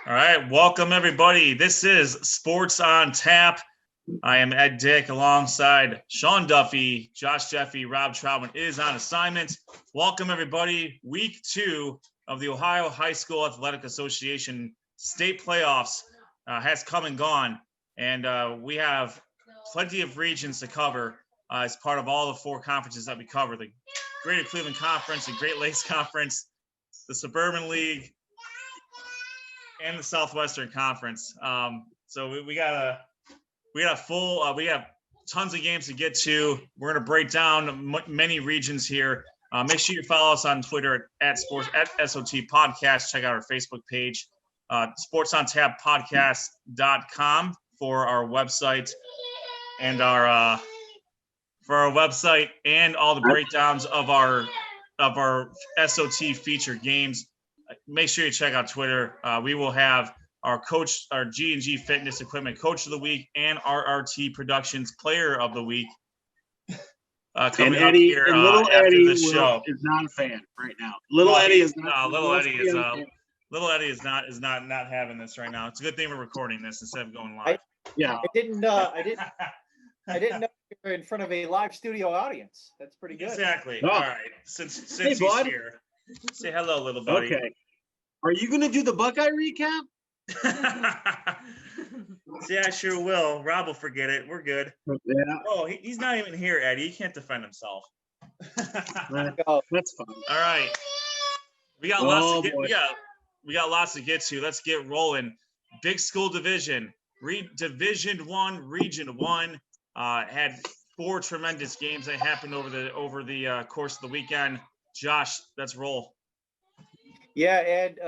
All right, welcome everybody. This is Sports on Tap. I am Ed Dick alongside Sean Duffy, Josh Jeffy, Rob Troutman is on assignment. Welcome everybody. Week 2 of the Ohio High School Athletic Association state playoffs has come and gone, and we have plenty of regions to cover as part of all the 4 conferences that we cover: the Greater Cleveland Conference, the Great Lakes Conference, the Suburban League, and the Southwestern Conference. So we got a full. We have tons of games to get to. We're going to break down many regions here. Make sure you follow us on Twitter at SOT Podcast. Check out our Facebook page, sportsontapodcast.com for our website and all the breakdowns of our SOT feature games. Make sure you check out Twitter. We will have our G&G Fitness Equipment Coach of the Week and RRT Productions Player of the Week coming up here after Eddie the show. Is not a fan right now. Little Eddie is not having this right now. It's a good thing we're recording this instead of going live. I didn't know you were in front of a live studio audience. That's pretty good. Exactly. Oh. All right. Since he's here, say hello, little buddy. Okay. Are you going to do the Buckeye recap? Yeah, I sure will. Rob will forget it. We're good. Yeah. Oh, he's not even here, Eddie. He can't defend himself. That's fine. All right. We got lots to get to. Let's get rolling. Big school division. Division 1, Region 1 had 4 tremendous games that happened over the course of the weekend. Josh, let's roll. Yeah, and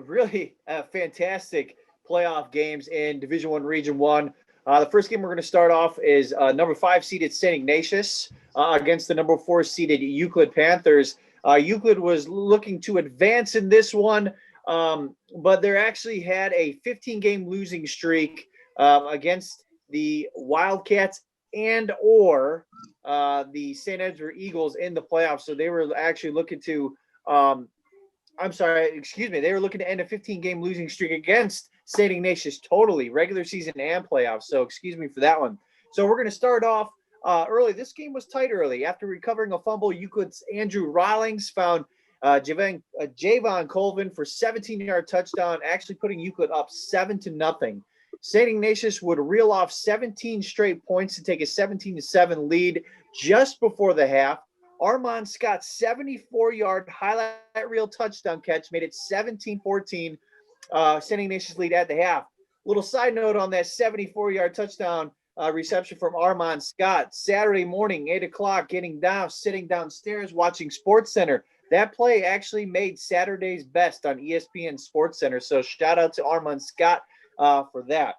really fantastic playoff games in Division 1, Region 1. The first game we're going to start off is number 5 seeded St. Ignatius against the number 4 seeded Euclid Panthers. Euclid was looking to advance in this one, but they actually had a 15-game losing streak against the Wildcats and/or the St. Edward Eagles in the playoffs. So they were actually looking to they were looking to end a 15-game losing streak against St. Ignatius totally, regular season and playoffs. So excuse me for that one. So we're going to start off early. This game was tight early. After recovering a fumble, Euclid's Andrew Rawlings found Javon Colvin for 17-yard touchdown, actually putting Euclid up 7-0. St. Ignatius would reel off 17 straight points to take a 17-7 lead just before the half. Armand Scott's 74-yard highlight reel touchdown catch made it 17-14, St. Ignatius lead at the half. Little side note on that 74-yard touchdown reception from Armand Scott. Saturday morning, 8 o'clock, sitting downstairs watching SportsCenter. That play actually made Saturday's best on ESPN SportsCenter. So shout out to Armand Scott for that.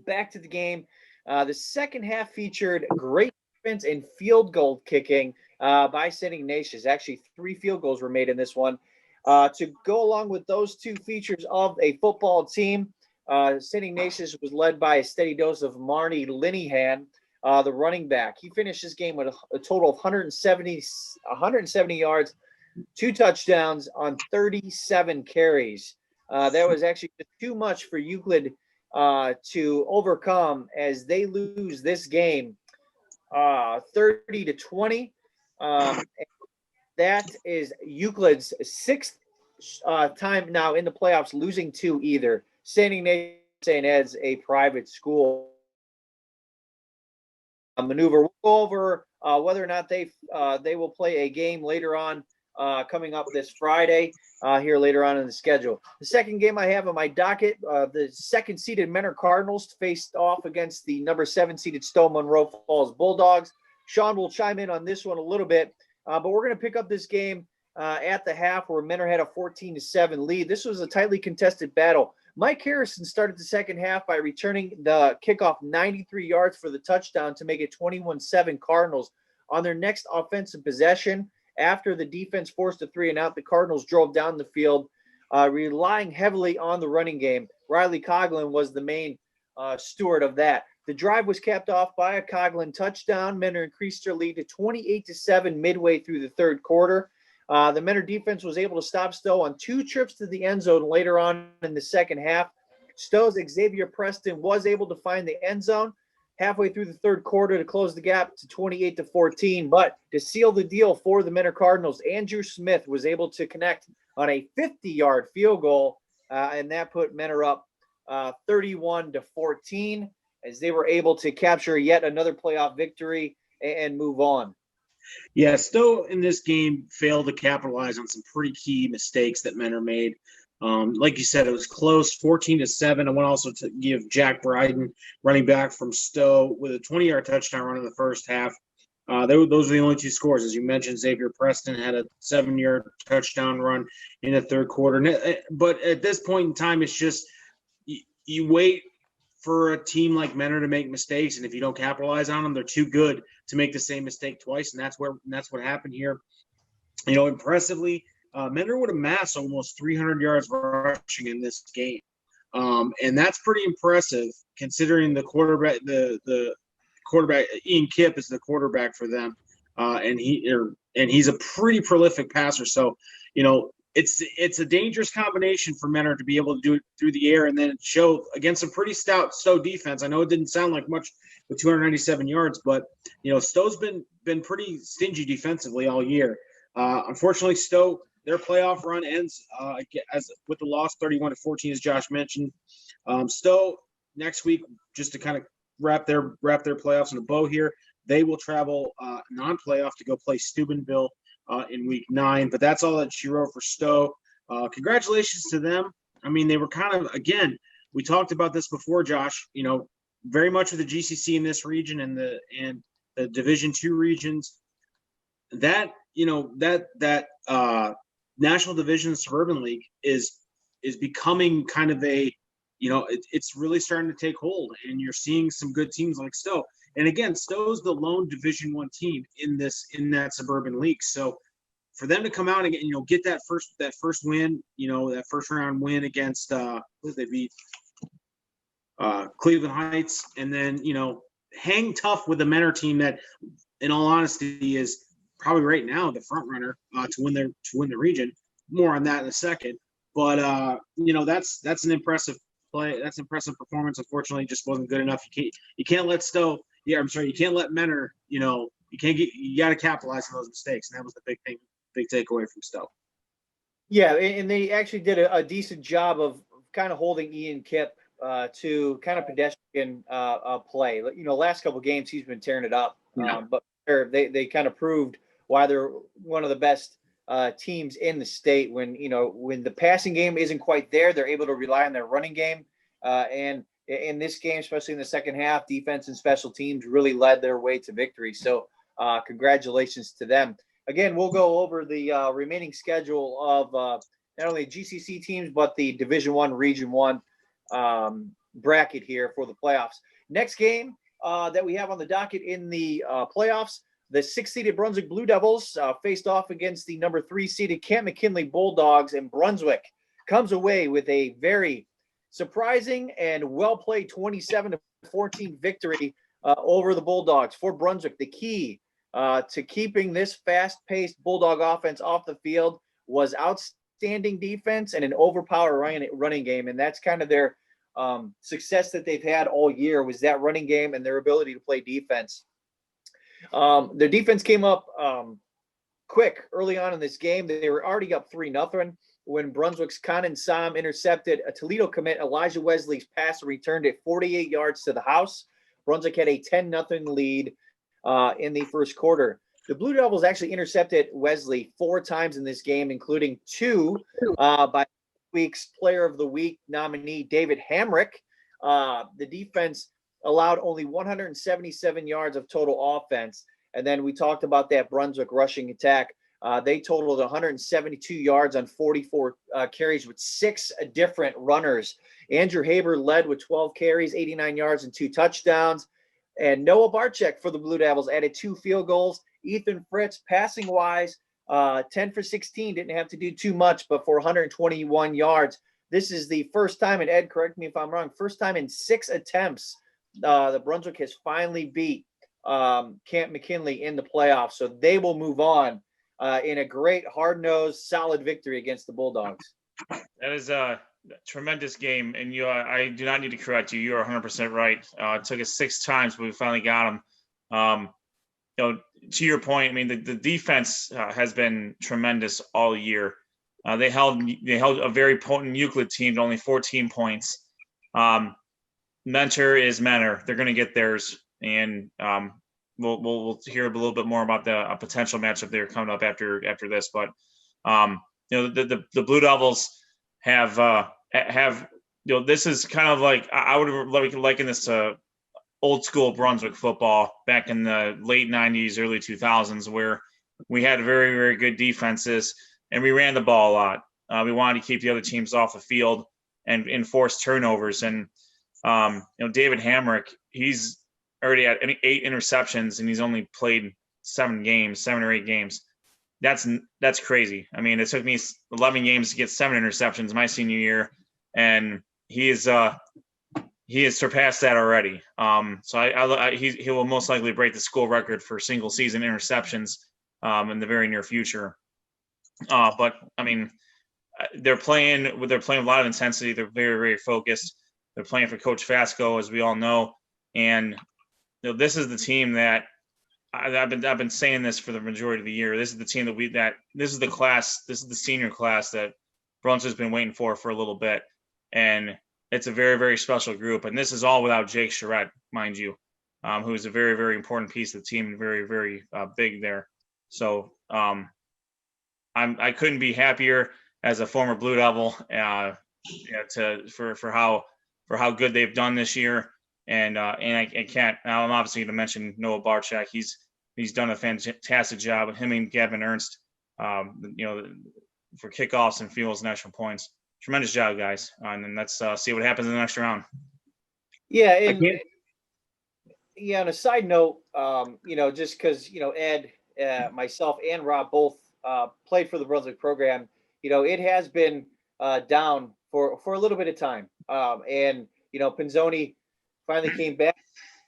Back to the game. The second half featured great defense and field goal kicking by St. Ignatius. Actually, 3 field goals were made in this one. To go along with those 2 features of a football team, St. Ignatius was led by a steady dose of Marnie Linehan, the running back. He finished this game with a total of 170 yards, 2 touchdowns on 37 carries. That was actually too much for Euclid to overcome as they lose this game 30-20. That is Euclid's 6th time now in the playoffs losing to either St. Ignatius St. Ed's, a private school. Maneuver. We'll go over whether or not they will play a game later on coming up this Friday here later on in the schedule. The second game I have on my docket, the 2nd seeded Mentor Cardinals faced off against the number 7 seeded Stone Monroe Falls Bulldogs. Sean will chime in on this one a little bit, but we're going to pick up this game at the half where Mentor had a 14-7 lead. This was a tightly contested battle. Mike Harrison started the second half by returning the kickoff 93 yards for the touchdown to make it 21-7 Cardinals. On their next offensive possession, after the defense forced a 3-and-out, the Cardinals drove down the field, relying heavily on the running game. Riley Coughlin was the main steward of that. The drive was capped off by a Coughlin touchdown. Mentor increased their lead to 28-7 midway through the third quarter. The Menor defense was able to stop Stowe on 2 trips to the end zone later on in the second half. Stowe's Xavier Preston was able to find the end zone halfway through the third quarter to close the gap to 28-14. But to seal the deal for the Menor Cardinals, Andrew Smith was able to connect on a 50-yard field goal, and that put Menor up 31-14 as they were able to capture yet another playoff victory and move on. Yeah, Stowe in this game failed to capitalize on some pretty key mistakes that Menor made. Like you said, it was close, 14-7. I want also to give Jack Bryden, running back from Stowe, with a 20-yard touchdown run in the first half. Those are the only 2 scores. As you mentioned, Xavier Preston had a 7-yard touchdown run in the third quarter. But at this point in time, it's just you wait for a team like Menor to make mistakes, and if you don't capitalize on them, they're too good to make the same mistake twice, and that's what happened here. Impressively, Menor would amass almost 300 yards rushing in this game, and that's pretty impressive considering the quarterback. The quarterback Ian Kipp is the quarterback for them, and he's a pretty prolific passer. So, it's a dangerous combination for Menor to be able to do it through the air and then show against a pretty stout Stowe defense. I know it didn't sound like much with 297 yards, but Stowe's been pretty stingy defensively all year. Unfortunately, Stowe, their playoff run ends with the loss 31-14, as Josh mentioned. Stowe next week, just to kind of wrap their playoffs in a bow here, they will travel non-playoff to go play Steubenville in week 9, but that's all that she wrote for Stowe. Congratulations to them. I mean, they were kind of, again, we talked about this before, Josh, very much with the GCC in this region and the Division II regions, that National Division Suburban League is becoming kind of a, it's really starting to take hold, and you're seeing some good teams like Stowe. And again, Stowe's the lone Division I team in that suburban league. So for them to come out and get that first win, that first round win against who did they beat? Cleveland Heights, and then hang tough with the Menor team that, in all honesty, is probably right now the front runner to win the region. More on that in a second. But that's an impressive play. That's an impressive performance. Unfortunately, it just wasn't good enough. You can't let Stowe. Yeah, I'm sorry. You can't let Menor. You got to capitalize on those mistakes, and that was the big takeaway from Stowe. Yeah, and they actually did a decent job of kind of holding Ian Kipp to kind of pedestrian play. Last couple of games he's been tearing it up, but they kind of proved why they're one of the best teams in the state. When the passing game isn't quite there, they're able to rely on their running game, and in this game, especially in the second half, defense and special teams really led their way to victory. So congratulations to them. Again, we'll go over the remaining schedule of not only GCC teams, but the Division I, Region I bracket here for the playoffs. Next game that we have on the docket in the playoffs, the 6th-seeded Brunswick Blue Devils faced off against the number 3-seeded Camp McKinley Bulldogs, and Brunswick comes away with a very surprising and well-played 27-14 victory over the Bulldogs. For Brunswick, the key to keeping this fast-paced Bulldog offense off the field was outstanding defense and an overpowered running game, and that's kind of their success that they've had all year, was that running game and their ability to play defense. Their defense came up quick early on in this game. They were already up 3-0 when Brunswick's Conan Sam intercepted a Toledo commit Elijah Wesley's pass and returned it 48 yards to the house. Brunswick had a 10-0 lead in the first quarter. The Blue Devils actually intercepted Wesley 4 times in this game, including 2 by week's Player of the Week nominee David Hamrick. The defense allowed only 177 yards of total offense. And then we talked about that Brunswick rushing attack. They totaled 172 yards on 44 carries with 6 different runners. Andrew Haber led with 12 carries, 89 yards, and 2 touchdowns. And Noah Barczyk for the Blue Devils added 2 field goals. Ethan Fritz, passing-wise, 10 for 16, didn't have to do too much, but for 121 yards. This is the first time, and Ed, correct me if I'm wrong, first time in 6 attempts the Brunswick has finally beat Camp McKinley in the playoffs. So they will move on in a great, hard-nosed, solid victory against the Bulldogs. That is a tremendous game, and I do not need to correct you. You are 100% right. It took us 6 times, but we finally got them. To your point, I mean, the defense has been tremendous all year. They held a very potent Euclid team to only 14 points. Mentor is Mentor. They're going to get theirs, and we'll hear a little bit more about a potential matchup there coming up after this. But the Blue Devils have this is kind of like I would liken this to old school Brunswick football back in the late 90s, early 2000s, where we had very, very good defenses and we ran the ball a lot. We wanted to keep the other teams off the field and enforce turnovers. And David Hamrick, he's already at 8 interceptions and he's only played 7 or 8 games. That's crazy. I mean, it took me 11 games to get 7 interceptions my senior year, and he has surpassed that already. So he will most likely break the school record for single season interceptions in the very near future. But I mean, they're playing with a lot of intensity. They're very, very focused. They're playing for Coach Fasco, as we all know, and this is the team that I've been saying this for the majority of the year. This is the team this is the senior class that Brunswick's been waiting for a little bit, and it's a very, very special group. And this is all without Jake Charette, mind you, who is a very, very important piece of the team and very, very big there. So I couldn't be happier as a former Blue Devil for how good they've done this year. And I can't. I'm obviously going to mention Noah Barchak. He's done a fantastic job. Him and Gavin Ernst, for kickoffs and fields and extra points. Tremendous job, guys. And then let's see what happens in the next round. Yeah, on a side note, just because Ed, myself, and Rob both played for the Brunswick program, it has been down for a little bit of time. And Pinzoni finally came back,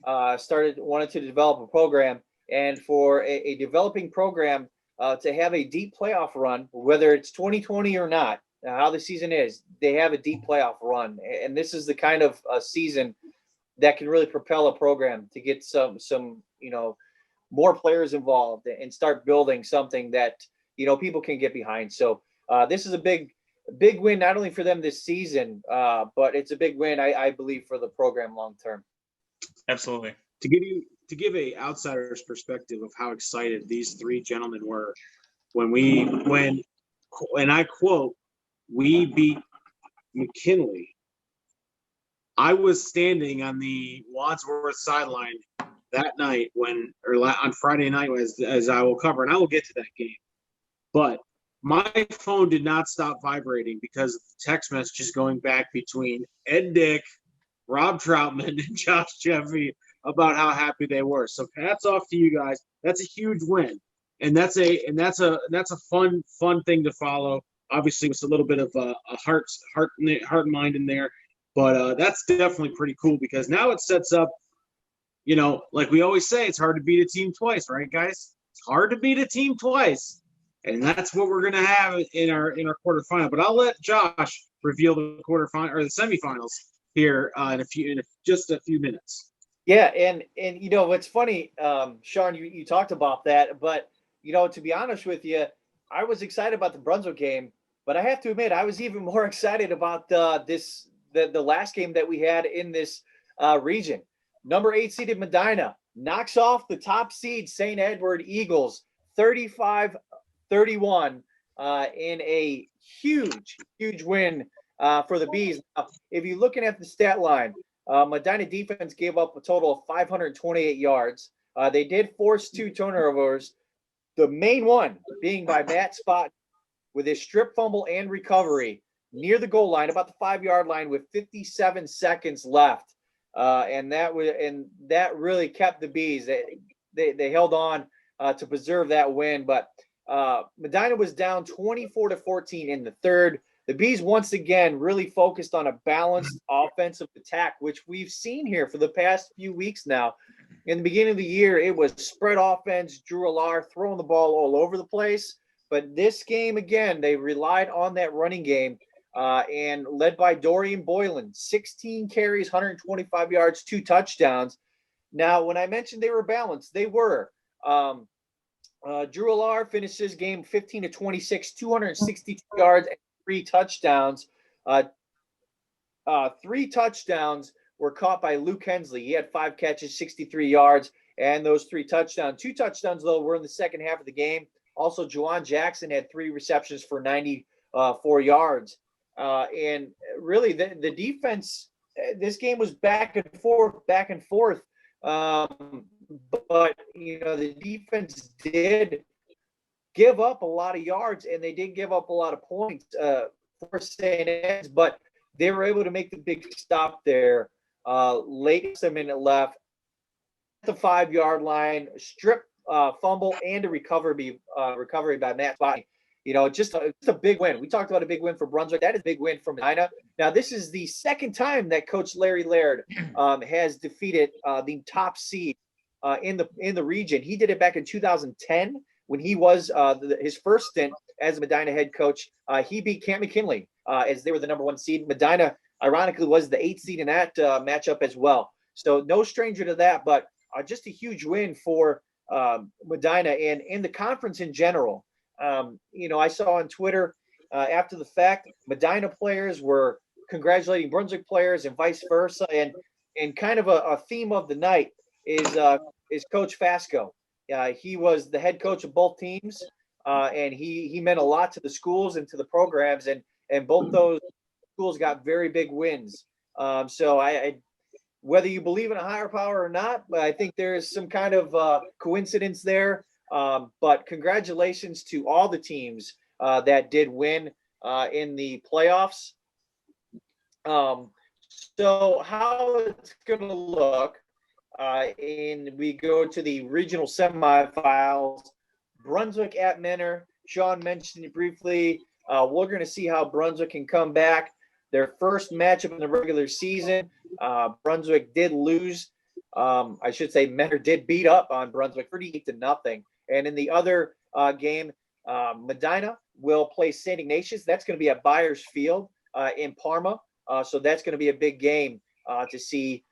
wanted to develop a program, and for a developing program to have a deep playoff run, whether it's 2020 or not, how the season is, they have a deep playoff run, and this is the kind of season that can really propel a program to get some more players involved and start building something that people can get behind. So this is a big win, not only for them this season, but it's a big win, I believe, for the program long term. Absolutely. To give a outsider's perspective of how excited these 3 gentlemen were when I quote, we beat McKinley. I was standing on the Wadsworth sideline that night on Friday night as I will cover, and I will get to that game. But my phone did not stop vibrating because of the text messages going back between Ed Dick, Rob Troutman, and Josh Jeffy about how happy they were. So hats off to you guys. That's a huge win, and that's a fun thing to follow. Obviously, with a little bit of a heart and mind in there, but that's definitely pretty cool because now it sets up. Like we always say, it's hard to beat a team twice, right, guys? It's hard to beat a team twice, and that's what we're gonna have in our quarterfinal. But I'll let Josh reveal the quarterfinal or the semifinals here in just a few minutes. Yeah, and what's funny, Sean, you talked about that, but to be honest with you, I was excited about the Brunswick game, but I have to admit I was even more excited about the last game that we had in this region. Number 8 seeded Medina knocks off the top seed St. Edward Eagles 35-31 in a huge win for the Bees. Now, if you're looking at the stat line, Medina defense gave up a total of 528 yards. They did force 2 turnovers, the main one being by Matt Spott with his strip fumble and recovery near the goal line, about the 5-yard line with 57 seconds left. And that really kept the Bees. They held on to preserve that win, but Medina was down 24-14 in the third. The Bees once again really focused on a balanced offensive attack, which we've seen here for the past few weeks now. In the beginning of the year, it was spread offense, Drew Alar throwing the ball all over the place. But this game, again, they relied on that running game and led by Dorian Boylan, 16 carries, 125 yards, 2 touchdowns. Now, when I mentioned they were balanced, they were. Drew Alar finished his game 15 to 26, 262 yards, and 3 touchdowns. 3 touchdowns were caught by Luke Hensley. He had 5 catches, 63 yards, and those 3 touchdowns. 2 touchdowns, though, were in the second half of the game. Also, Juwan Jackson had 3 receptions for 94 yards. And really, the defense, this game was back and forth. But, the defense did give up a lot of yards, and they did give up a lot of points for St. Ed's, but they were able to make the big stop there late, a minute left, at the 5-yard line, strip fumble, and a recovery by Matt Spotty. Just a big win. We talked about a big win for Brunswick. That is a big win for Medina. Now, this is the second time that Coach Larry Laird has defeated the top seed in the region. He did it back in 2010 when he was his first stint as a Medina head coach. He beat Camp McKinley as they were the number 1 seed. Medina, ironically, was the 8th seed in that matchup as well. So no stranger to that, but just a huge win for Medina and in the conference in general. I saw on Twitter after the fact, Medina players were congratulating Brunswick players and vice versa. And kind of a theme of the night is Coach Fasco. He was the head coach of both teams, and he meant a lot to the schools and to the programs, and both those schools got very big wins. So I whether you believe in a higher power or not, but I think there is some kind of coincidence there. But congratulations to all the teams that did win in the playoffs. So how it's going to look, and we go to the regional semifinals. Brunswick at Mentor. Sean mentioned it briefly. We're going to see how Brunswick can come back. Their first matchup in the regular season, Brunswick did lose. I should say Mentor did beat up on Brunswick 38-0. And in the other game, Medina will play St. Ignatius. That's going to be at Byers Field in Parma. So that's going to be a big game to see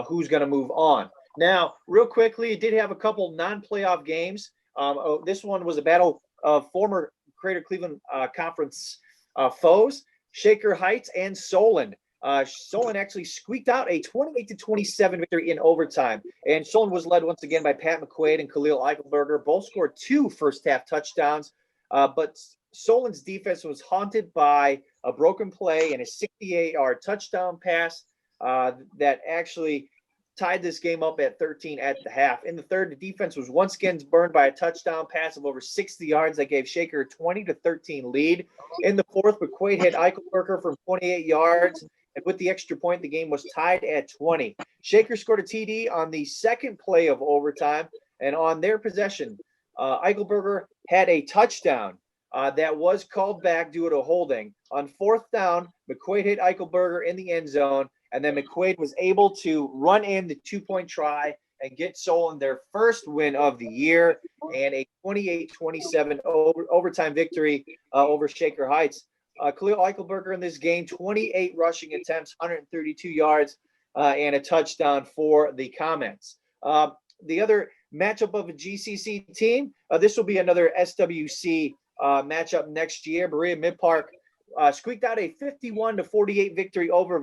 who's going to move on. Now, real quickly, it did have a couple non-playoff games. This one was a battle of former Greater Cleveland Conference foes, Shaker Heights and Solon. Solon actually squeaked out a 28-27 victory in overtime. And Solon was led once again by Pat McQuaid and Khalil Eichelberger. Both scored 2 first-half touchdowns. But Solon's defense was haunted by a broken play and a 68-yard touchdown pass that actually tied this game up at 13 at the half. In the third, the defense was once again burned by a touchdown pass of over 60 yards that gave Shaker a 20-13 lead. In the fourth, McQuaid hit Eichelberger from 28 yards. And with the extra point, the game was tied at 20. Shaker scored a TD on the second play of overtime. And on their possession, Eichelberger had a touchdown that was called back due to holding. On fourth down, McQuaid hit Eichelberger in the end zone. And then McQuaid was able to run in the 2-point try and get Solon their first win of the year and a 28-27 overtime victory over Shaker Heights. Khalil Eichelberger in this game, 28 rushing attempts, 132 yards, and a touchdown for the Comets. The other matchup of a GCC team, this will be another SWC matchup next year. Berea Mid-Park squeaked out a 51-48 victory over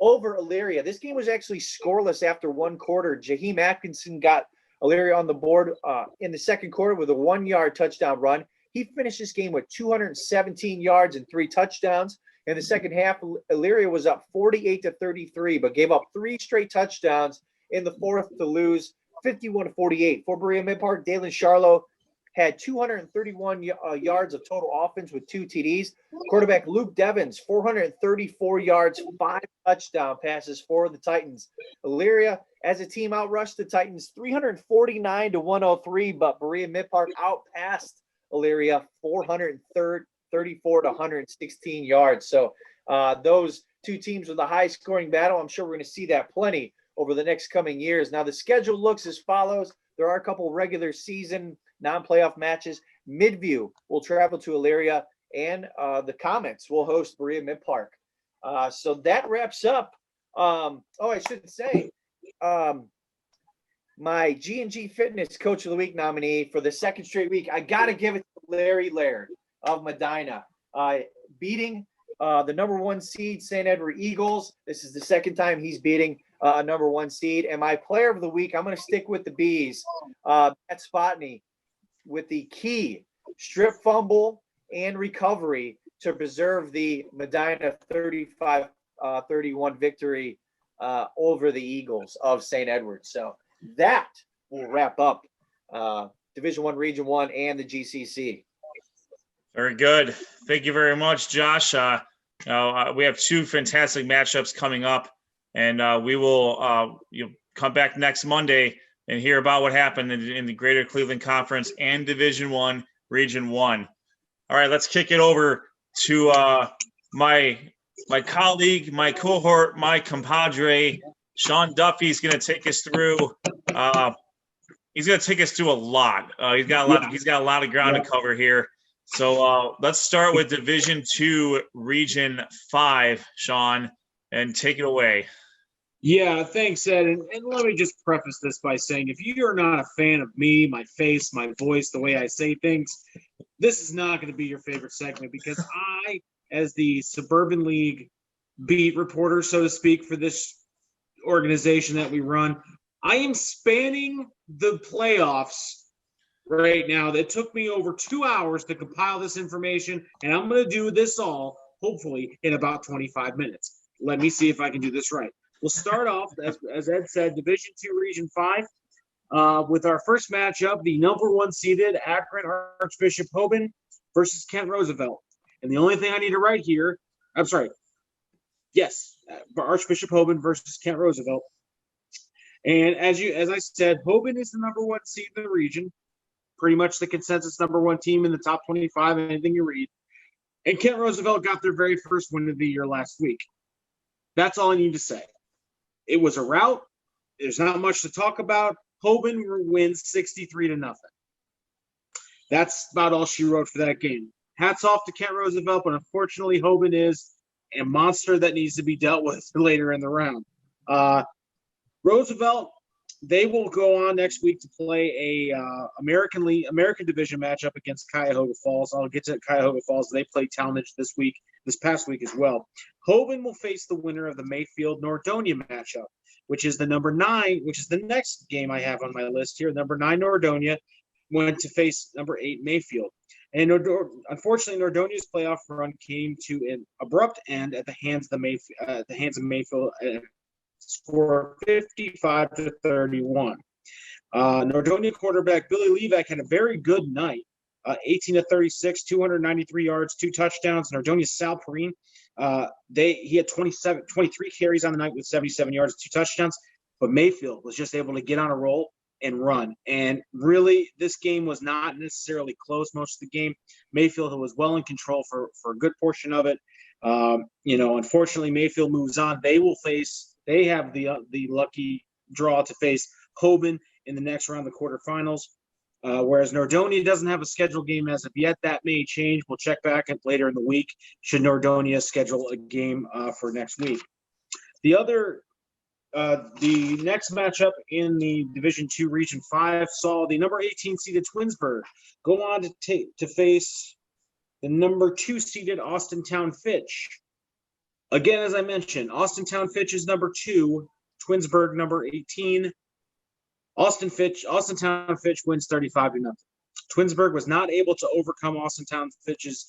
Elyria. This game was actually scoreless after one quarter. Jaheim Atkinson got Elyria on the board in the second quarter with a 1-yard touchdown run. He finished this game with 217 yards and 3 touchdowns. In the second half, Elyria was up 48-33, but gave up 3 straight touchdowns in the fourth to lose 51-48. For Berea Mid-Park, Dalen Charlo had 231 yards of total offense with 2 TDs. Quarterback Luke Devins, 434 yards, 5 touchdown passes for the Titans. Elyria, as a team, outrushed the Titans 349-103, but Berea Mid-Park outpassed Elyria 434-116 yards. So those two teams with a high-scoring battle. I'm sure we're going to see that plenty over the next coming years. Now, the schedule looks as follows. There are a couple regular season non-playoff matches. Midview will travel to Elyria, and the Comets will host Berea Mid Park. So that wraps up. I should say, my G&G Fitness Coach of the Week nominee for the second straight week, I got to give it to Larry Laird of Medina, beating the number 1 seed St. Edward Eagles. This is the second time he's beating a number 1 seed. And my player of the week, I'm going to stick with the Bees, Matt Spotney, with the key strip fumble and recovery to preserve the Medina 35-31 victory over the Eagles of St. Edward. So that will wrap up Division I, Region 1, and the GCC. Very good. Thank you very much, Josh. We have 2 fantastic matchups coming up, and we will come back next Monday and hear about what happened in the Greater Cleveland Conference and Division I, Region 1. All right, let's kick it over to my colleague, my cohort, my compadre, Sean Duffy's going to take us through. He's going to take us through a lot. He's got a lot of ground to cover here. So let's start with Division II, Region 5, Sean, and take it away. Yeah, thanks, Ed. And let me just preface this by saying, if you're not a fan of me, my face, my voice, the way I say things, this is not going to be your favorite segment, because I, as the Suburban League beat reporter, so to speak, for this organization that we run, I am spanning the playoffs right now. That took me over 2 hours to compile this information, and I'm going to do this all, hopefully, in about 25 minutes. Let me see if I can do this right. We'll start off, as Ed said, Division II, Region 5, with our first matchup, the number 1 seeded Akron Archbishop Hoban versus Kent Roosevelt. And the only thing I need to write here, Archbishop Hoban versus Kent Roosevelt. And as I said, Hoban is the number 1 seed in the region, pretty much the consensus number 1 team in the top 25, anything you read. And Kent Roosevelt got their very first win of the year last week. That's all I need to say. It was a rout. There's not much to talk about. Hoban wins 63-0. That's about all she wrote for that game. Hats off to Kent Roosevelt, but unfortunately, Hoban is a monster that needs to be dealt with later in the round. Roosevelt, they will go on next week to play a American Division matchup against Cuyahoga Falls. I'll get to Cuyahoga Falls. They play Talmadge this past week as well. Hoban will face the winner of the Mayfield-Nordonia matchup, which is the number 9, which is the next game I have on my list here. Number 9 Nordonia went to face number 8 Mayfield. And unfortunately, Nordonia's playoff run came to an abrupt end at the hands of Mayfield, score 55-31. Nordonia quarterback Billy Levac had a very good night. 18-36, 293 yards, 2 touchdowns. Nordonia's Sal Perrine, he had 23 carries on the night with 77 yards, 2 touchdowns. But Mayfield was just able to get on a roll and run. And really, this game was not necessarily close most of the game. Mayfield was well in control for a good portion of it. Unfortunately, Mayfield moves on. They have the lucky draw to face Hoban in the next round of the quarterfinals. Whereas Nordonia doesn't have a scheduled game as of yet. That may change. We'll check back later in the week should Nordonia schedule a game for next week. The next matchup in the Division II Region 5 saw the number 18 seeded Twinsburg go on to face the number 2 seeded Austintown Fitch. Again, as I mentioned, Austintown Fitch is number 2, Twinsburg number 18. Austintown Fitch wins 35-0. Twinsburg was not able to overcome Austintown Fitch's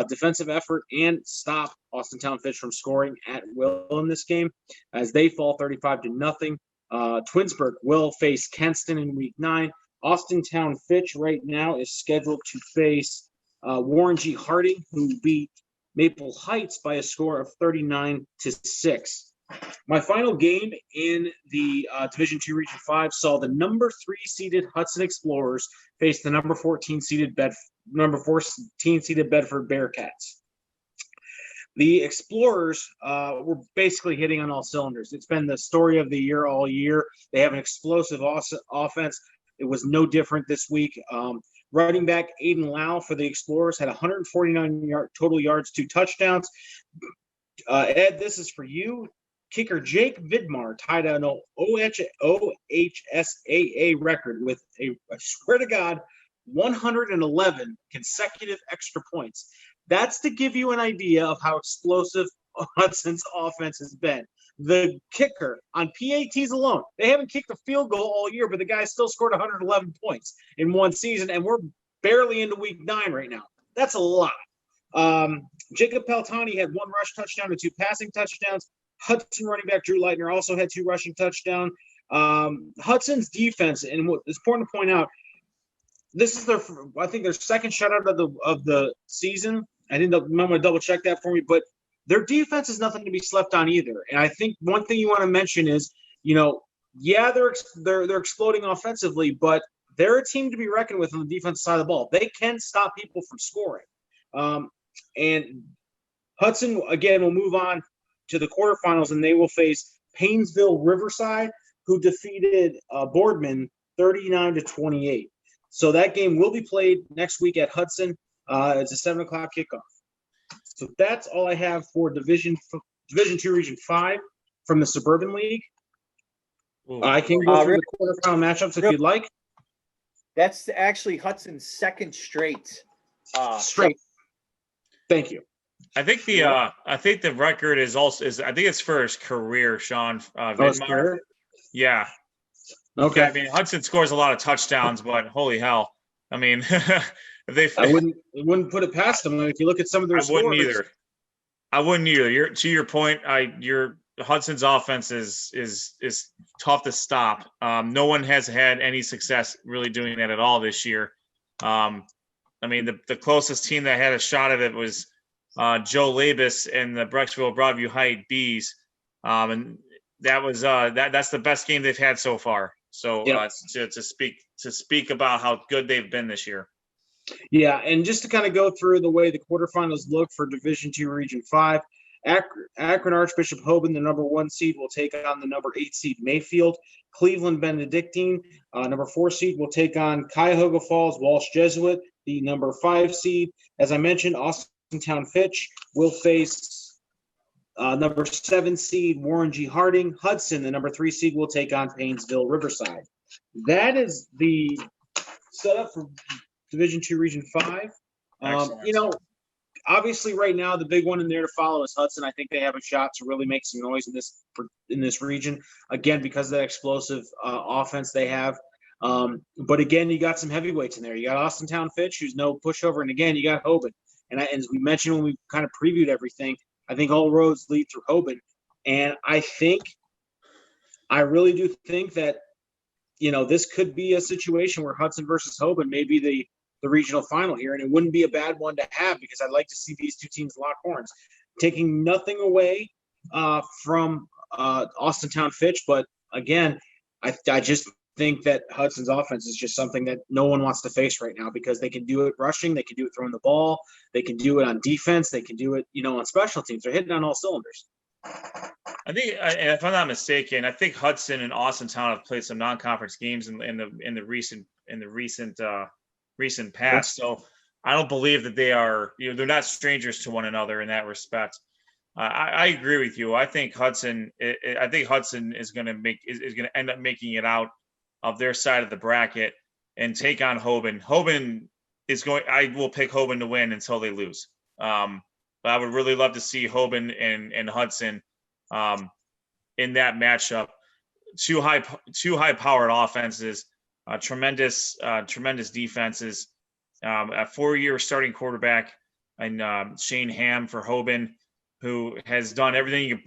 defensive effort and stop Austintown Fitch from scoring at will in this game, as they fall 35-0. Twinsburg will face Kenston in Week 9. Austintown Fitch right now is scheduled to face Warren G. Harding, who beat Maple Heights by a score of 39-6. My final game in the Division II Region 5 saw the number 3 seeded Hudson Explorers face the number 14 seeded Bedford Bearcats. The Explorers were basically hitting on all cylinders. It's been the story of the year all year. They have an explosive offense. It was no different this week. Running back Aiden Lau for the Explorers had 149 total yards, 2 touchdowns. Ed, this is for you. Kicker Jake Vidmar tied an OHSAA record with I swear to God, 111 consecutive extra points. That's to give you an idea of how explosive Hudson's offense has been. The kicker on PATs alone, they haven't kicked a field goal all year, but the guy still scored 111 points in one season, and we're barely into week 9 right now. That's a lot. Jacob Peltani had 1 rush touchdown and 2 passing touchdowns. Hudson running back Drew Leitner also had 2 rushing touchdowns. Hudson's defense, and what it's important to point out, this is their second shutout of the season. I didn't remember to double check that for me, but their defense is nothing to be slept on either. And I think one thing you want to mention is, they're exploding offensively, but they're a team to be reckoned with on the defensive side of the ball. They can stop people from scoring. And Hudson again will move on to the quarterfinals, and they will face Painesville Riverside, who defeated Boardman 39-28. So that game will be played next week at Hudson. It's a 7 o'clock kickoff. So that's all I have for Division 2, Region 5 from the Suburban League. I can go through the quarterfinal matchups if you'd like. That's actually Hudson's second straight. Thank you. I think the record is I think it's for his career, Sean. Career? Yeah. Okay. I mean, Hudson scores a lot of touchdowns, but holy hell! I mean, I wouldn't put it past them. If you look at some of their scores. I wouldn't either. To your point, Hudson's offense is tough to stop. No one has had any success really doing that at all this year. I mean, the closest team that had a shot at it was Joe Labus and the Brecksville Broadview Heights Bees, and that was that's the best game they've had so far. So to speak about how good they've been this year. Yeah, and just to kind of go through the way the quarterfinals look for Division 2, Region 5, Akron Archbishop Hoban, the number 1 seed, will take on the number 8 seed Mayfield. Cleveland Benedictine, number 4 seed, will take on Cuyahoga Falls Walsh Jesuit, the number 5 seed. As I mentioned, Austintown Fitch will face number 7 seed Warren G. Harding. Hudson, the number 3 seed, will take on Painesville Riverside. That is the setup for Division 2, Region 5. Obviously right now the big one in there to follow is Hudson. I think they have a shot to really make some noise in this region, again, because of that explosive offense they have. But again, you got some heavyweights in there. You got Austintown Fitch, who's no pushover, and again, you got Hoban. And as we mentioned when we kind of previewed everything, I think all roads lead through Hoban. And I really do think that, this could be a situation where Hudson versus Hoban may be the regional final here, and it wouldn't be a bad one to have because I'd like to see these two teams lock horns. Taking nothing away from Austintown Fitch, but again, I just think that Hudson's offense is just something that no one wants to face right now because they can do it rushing, they can do it throwing the ball, they can do it on defense, they can do it, on special teams. They're hitting on all cylinders. I think, if I'm not mistaken, I think Hudson and Austintown have played some non-conference games in the recent past. So I don't believe that they are, they're not strangers to one another in that respect. I agree with you. I think Hudson is going to end up making it out of their side of the bracket and take on Hoban. I will pick Hoban to win until they lose. But I would really love to see Hoban and Hudson in that matchup. Two high-powered offenses, tremendous defenses. A 4-year starting quarterback and Shane Hamm for Hoban, who has done everything you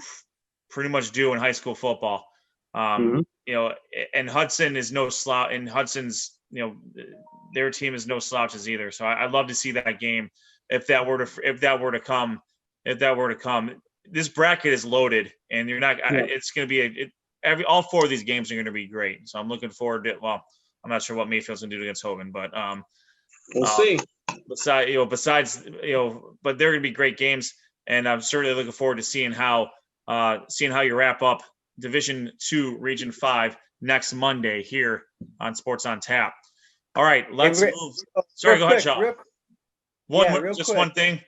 pretty much do in high school football. And Hudson is no slouch. And Hudson's, their team is no slouches either. So I'd love to see that game if that were to come. This bracket is loaded, and you're not. Yeah. It's going to be all 4 of these games are going to be great. So I'm looking forward to. Well, I'm not sure what Mayfield's going to do against Hoban, but we'll see. But they're going to be great games. And I'm certainly looking forward to seeing how you wrap up Division II, Region 5 next Monday here on Sports on Tap. All right, let's move. Sorry, go ahead, Sean. Just one thing.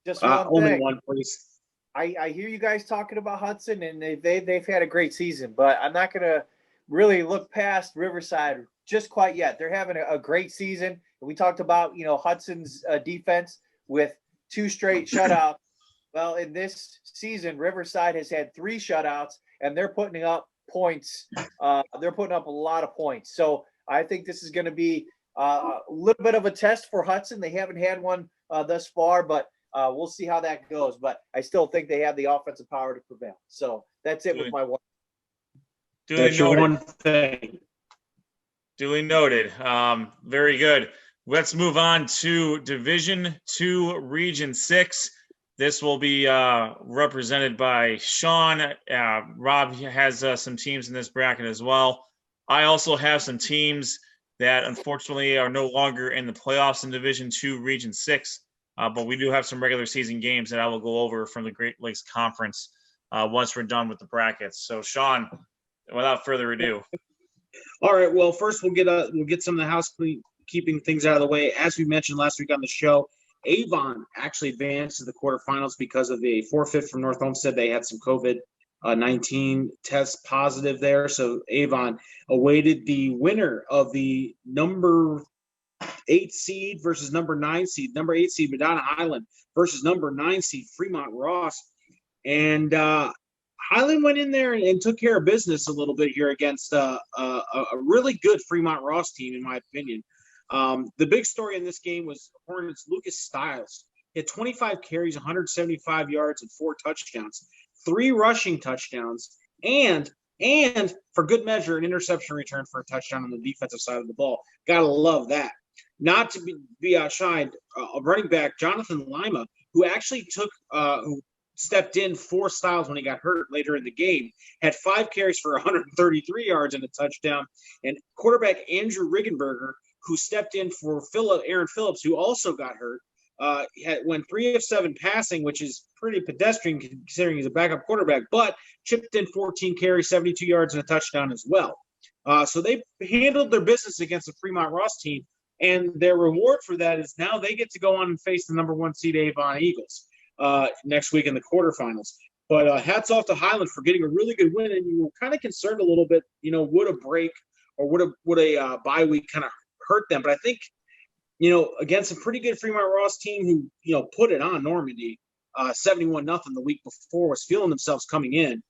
Just one only thing. one, please. I hear you guys talking about Hudson, and they've had a great season, but I'm not going to really look past Riverside just quite yet. They're having a great season. We talked about, Hudson's defense with 2 straight shutouts. Well, in this season, Riverside has had 3 shutouts, and they're putting up points. They're putting up a lot of points. So I think this is going to be a little bit of a test for Hudson. They haven't had one thus far, but we'll see how that goes. But I still think they have the offensive power to prevail. So that's it with my one. That's your one thing. Duly noted. Very good. Let's move on to Division II, Region 6. This will be represented by Sean. Rob has some teams in this bracket as well. I also have some teams that unfortunately are no longer in the playoffs in Division II, Region 6. But we do have some regular season games that I will go over from the Great Lakes Conference once we're done with the brackets. So, Sean, without further ado. All right. Well, first we'll get some of the housekeeping things out of the way. As we mentioned last week on the show, Avon actually advanced to the quarterfinals because of the forfeit from North Olmsted. They had some COVID-19 tests positive there. So Avon awaited the winner of the number 8 seed versus number 9 seed. Number 8 seed, Medina Highland versus number 9 seed, Fremont Ross. And Highland went in there and took care of business a little bit here against a really good Fremont Ross team, in my opinion. The big story in this game was Hornets' Lucas Stiles. He had 25 carries, 175 yards, and 4 touchdowns, 3 rushing touchdowns, and for good measure, an interception return for a touchdown on the defensive side of the ball. Gotta love that. Not to be outshined, a running back, Jonathan Lima, who actually who stepped in for Stiles when he got hurt later in the game, had 5 carries for 133 yards and a touchdown. And quarterback Andrew Riggenberger, who stepped in for Aaron Phillips, who also got hurt, went 3 of 7 passing, which is pretty pedestrian considering he's a backup quarterback, but chipped in 14 carries, 72 yards, and a touchdown as well. So they handled their business against the Fremont Ross team, and their reward for that is now they get to go on and face the number 1 seed Avon Eagles next week in the quarterfinals. But hats off to Highland for getting a really good win, and you were kind of concerned a little bit, would a break or would a bye week kind of hurt them? But I think, against a pretty good Fremont Ross team who, put it on Normandy, 71-0 the week before, was feeling themselves coming in.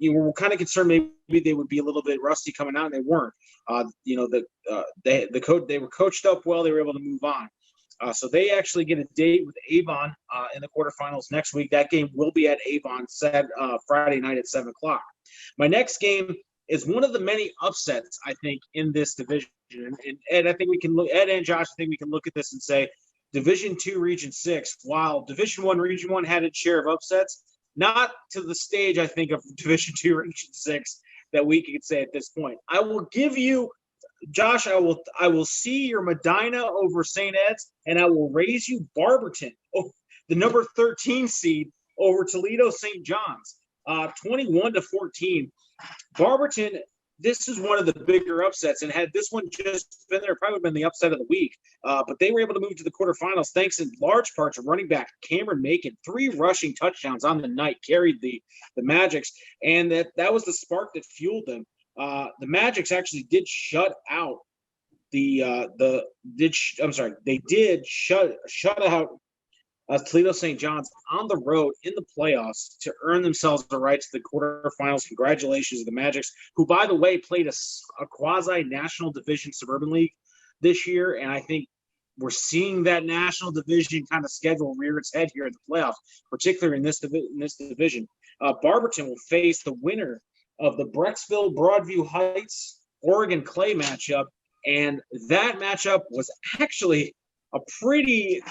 You were kind of concerned maybe they would be a little bit rusty coming out, and they weren't. They were coached up well. They were able to move on. So they actually get a date with Avon in the quarterfinals next week. That game will be at Avon Friday night at 7 o'clock. My next game is one of the many upsets, I think, in this division. And Ed and Josh, I think we can look at this and say Division II, Region 6, while Division I, Region 1 had its share of upsets, not to the stage, I think, of Division II, Region 6 that we could say at this point. I will give you, Josh, I will see your Medina over St. Ed's, and I will raise you Barberton, the number 13 seed, over Toledo St. John's, 21-14. Barberton, this is one of the bigger upsets, and had this one just been there, it probably would have been the upset of the week. But they were able to move to the quarterfinals thanks in large part to running back Cameron Macon. 3 rushing touchdowns on the night carried the Magics, and that was the spark that fueled them. The Magics actually did shut out they did shut out Toledo St. John's on the road in the playoffs to earn themselves the right to the quarterfinals. Congratulations to the Magics, who, by the way, played a quasi-national division suburban league this year, and I think we're seeing that national division kind of schedule rear its head here in the playoffs, particularly in this division. Barberton will face the winner of the Brecksville Broadview Heights Oregon Clay matchup, and that matchup was actually a pretty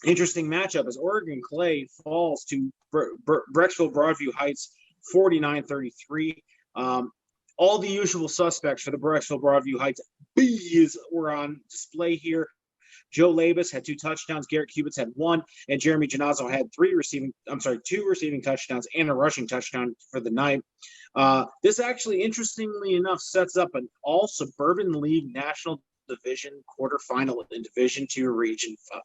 interesting matchup as Oregon Clay falls to Brecksville Broadview Heights 49-33. All the usual suspects for the Brecksville Broadview Heights Bees were on display here. Joe Labus had 2 touchdowns. Garrett Cubits had 1, and Jeremy Janazzo had 2 receiving touchdowns and a rushing touchdown for the night. This actually, interestingly enough, sets up an all-suburban league national division quarterfinal in Division II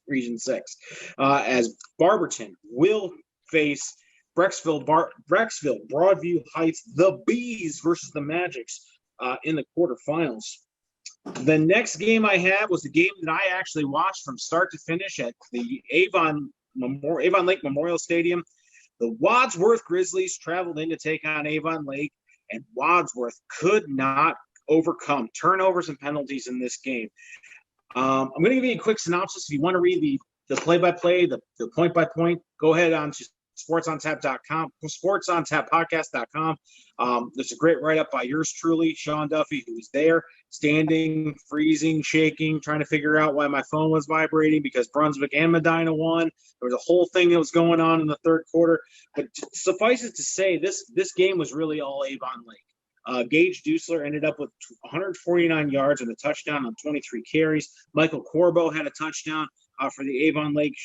Region 6, as Barberton will face Brecksville, Broadview Heights, the Bees versus the Magics in the quarterfinals. The next game I had was the game that I actually watched from start to finish at the Avon Lake Memorial Stadium. The Wadsworth Grizzlies traveled in to take on Avon Lake, and Wadsworth could not overcome turnovers and penalties in this game. I'm going to give you a quick synopsis. If you want to read the play-by-play, the point-by-point, go ahead on to sportsontap.com, sportsontap.podcast.com. There's a great write-up by yours truly, Sean Duffy, who was there, standing, freezing, shaking, trying to figure out why my phone was vibrating because Brunswick and Medina won. There was a whole thing that was going on in the third quarter. But suffice it to say, this game was really all Avon Lake. Gage Dusler ended up with 149 yards and a touchdown on 23 carries. Michael Corbo had a touchdown for the Avon Lake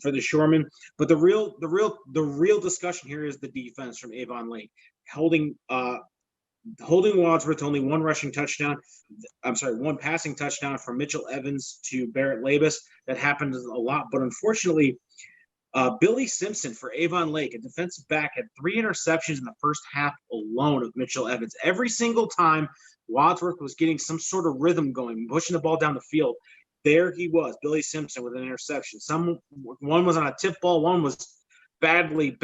for the Shoremen. But the real discussion here is the defense from Avon Lake, holding Wadsworth to only 1 rushing touchdown. I'm sorry, 1 passing touchdown from Mitchell Evans to Barrett Labus. That happened a lot, but unfortunately, Billy Simpson for Avon Lake, a defensive back, had 3 interceptions in the first half alone of Mitchell Evans. Every single time Wadsworth was getting some sort of rhythm going, pushing the ball down the field, there he was, Billy Simpson, with an interception. One was on a tip ball, one was badly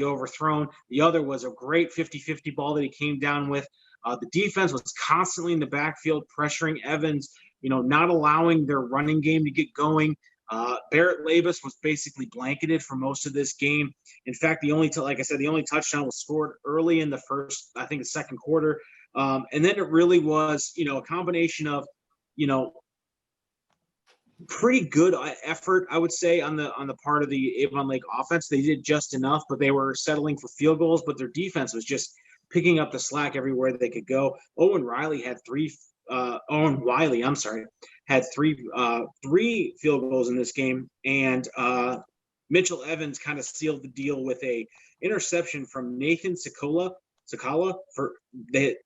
overthrown. The other was a great 50-50 ball that he came down with. The defense was constantly in the backfield, pressuring Evans, not allowing their running game to get going. Barrett Labus was basically blanketed for most of this game. In fact, the only touchdown was scored early in the second quarter. And then it really was, a combination of, pretty good effort, I would say, on the part of the Avon Lake offense. They did just enough, but they were settling for field goals, but their defense was just picking up the slack everywhere they could go. Owen Wiley had 3 field goals in this game, and Mitchell Evans kind of sealed the deal with a interception from Nathan Sakala. For that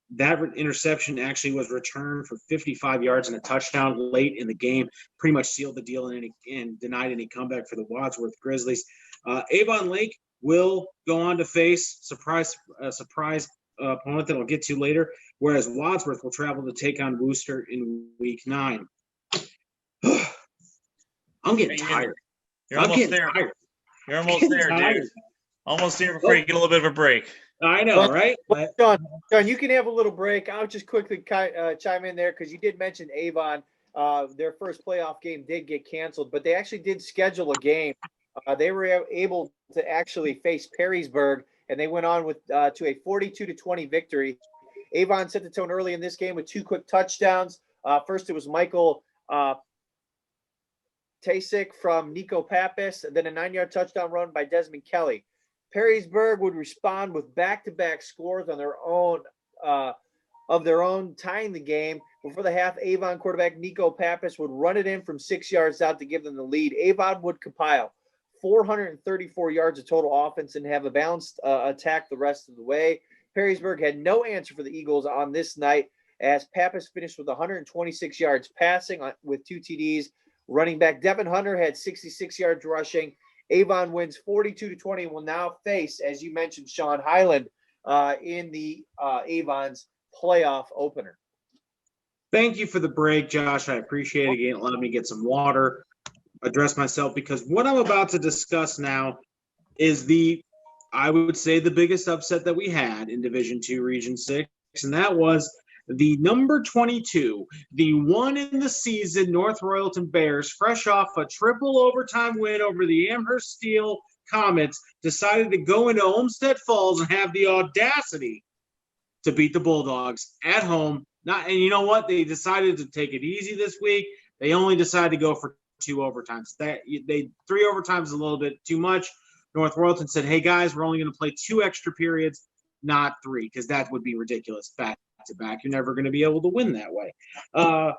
interception actually was returned for 55 yards and a touchdown late in the game, pretty much sealed the deal and denied any comeback for the Wadsworth Grizzlies. Avon Lake will go on to face surprise opponent that I'll get to later, whereas Wadsworth will travel to take on Worcester in week 9. I'm getting tired. You're almost there. You're almost there, dude. Almost there before you get a little bit of a break. I know, right? John, you can have a little break. I'll just quickly chime in there because you did mention Avon. Their first playoff game did get canceled, but they actually did schedule a game. They were able to actually face Perrysburg, and they went on with to a 42-20 victory. Avon set the tone early in this game with 2 quick touchdowns. First, it was Michael Tasik from Nico Pappas, and then a 9-yard touchdown run by Desmond Kelly. Perrysburg would respond with back-to-back scores on their own, tying the game. Before the half, Avon quarterback Nico Pappas would run it in from 6 yards out to give them the lead. Avon would compile 434 yards of total offense and have a balanced attack the rest of the way. Perrysburg had no answer for the Eagles on this night as Pappas finished with 126 yards passing with 2 TDs. Running back Devin Hunter had 66 yards rushing. Avon wins 42-20 and will now face, as you mentioned, Sean Highland in the Avon's playoff opener. Thank you for the break, Josh. I appreciate it. Again, allowed me to get some water, address myself, because what I'm about to discuss now is I would say, the biggest upset that we had in Division II, Region 6, and that was the number 22, the one in the season North Royalton Bears, fresh off a triple overtime win over the Amherst Steel Comets, decided to go into Olmsted Falls and have the audacity to beat the Bulldogs at home. And you know what? They decided to take it easy this week. They only decided to go for 2 overtimes. 3 overtimes is a little bit too much. North Royalton said, "Hey guys, we're only going to play 2 extra periods, not 3, because that would be ridiculous. Back to back, you're never going to be able to win that way." I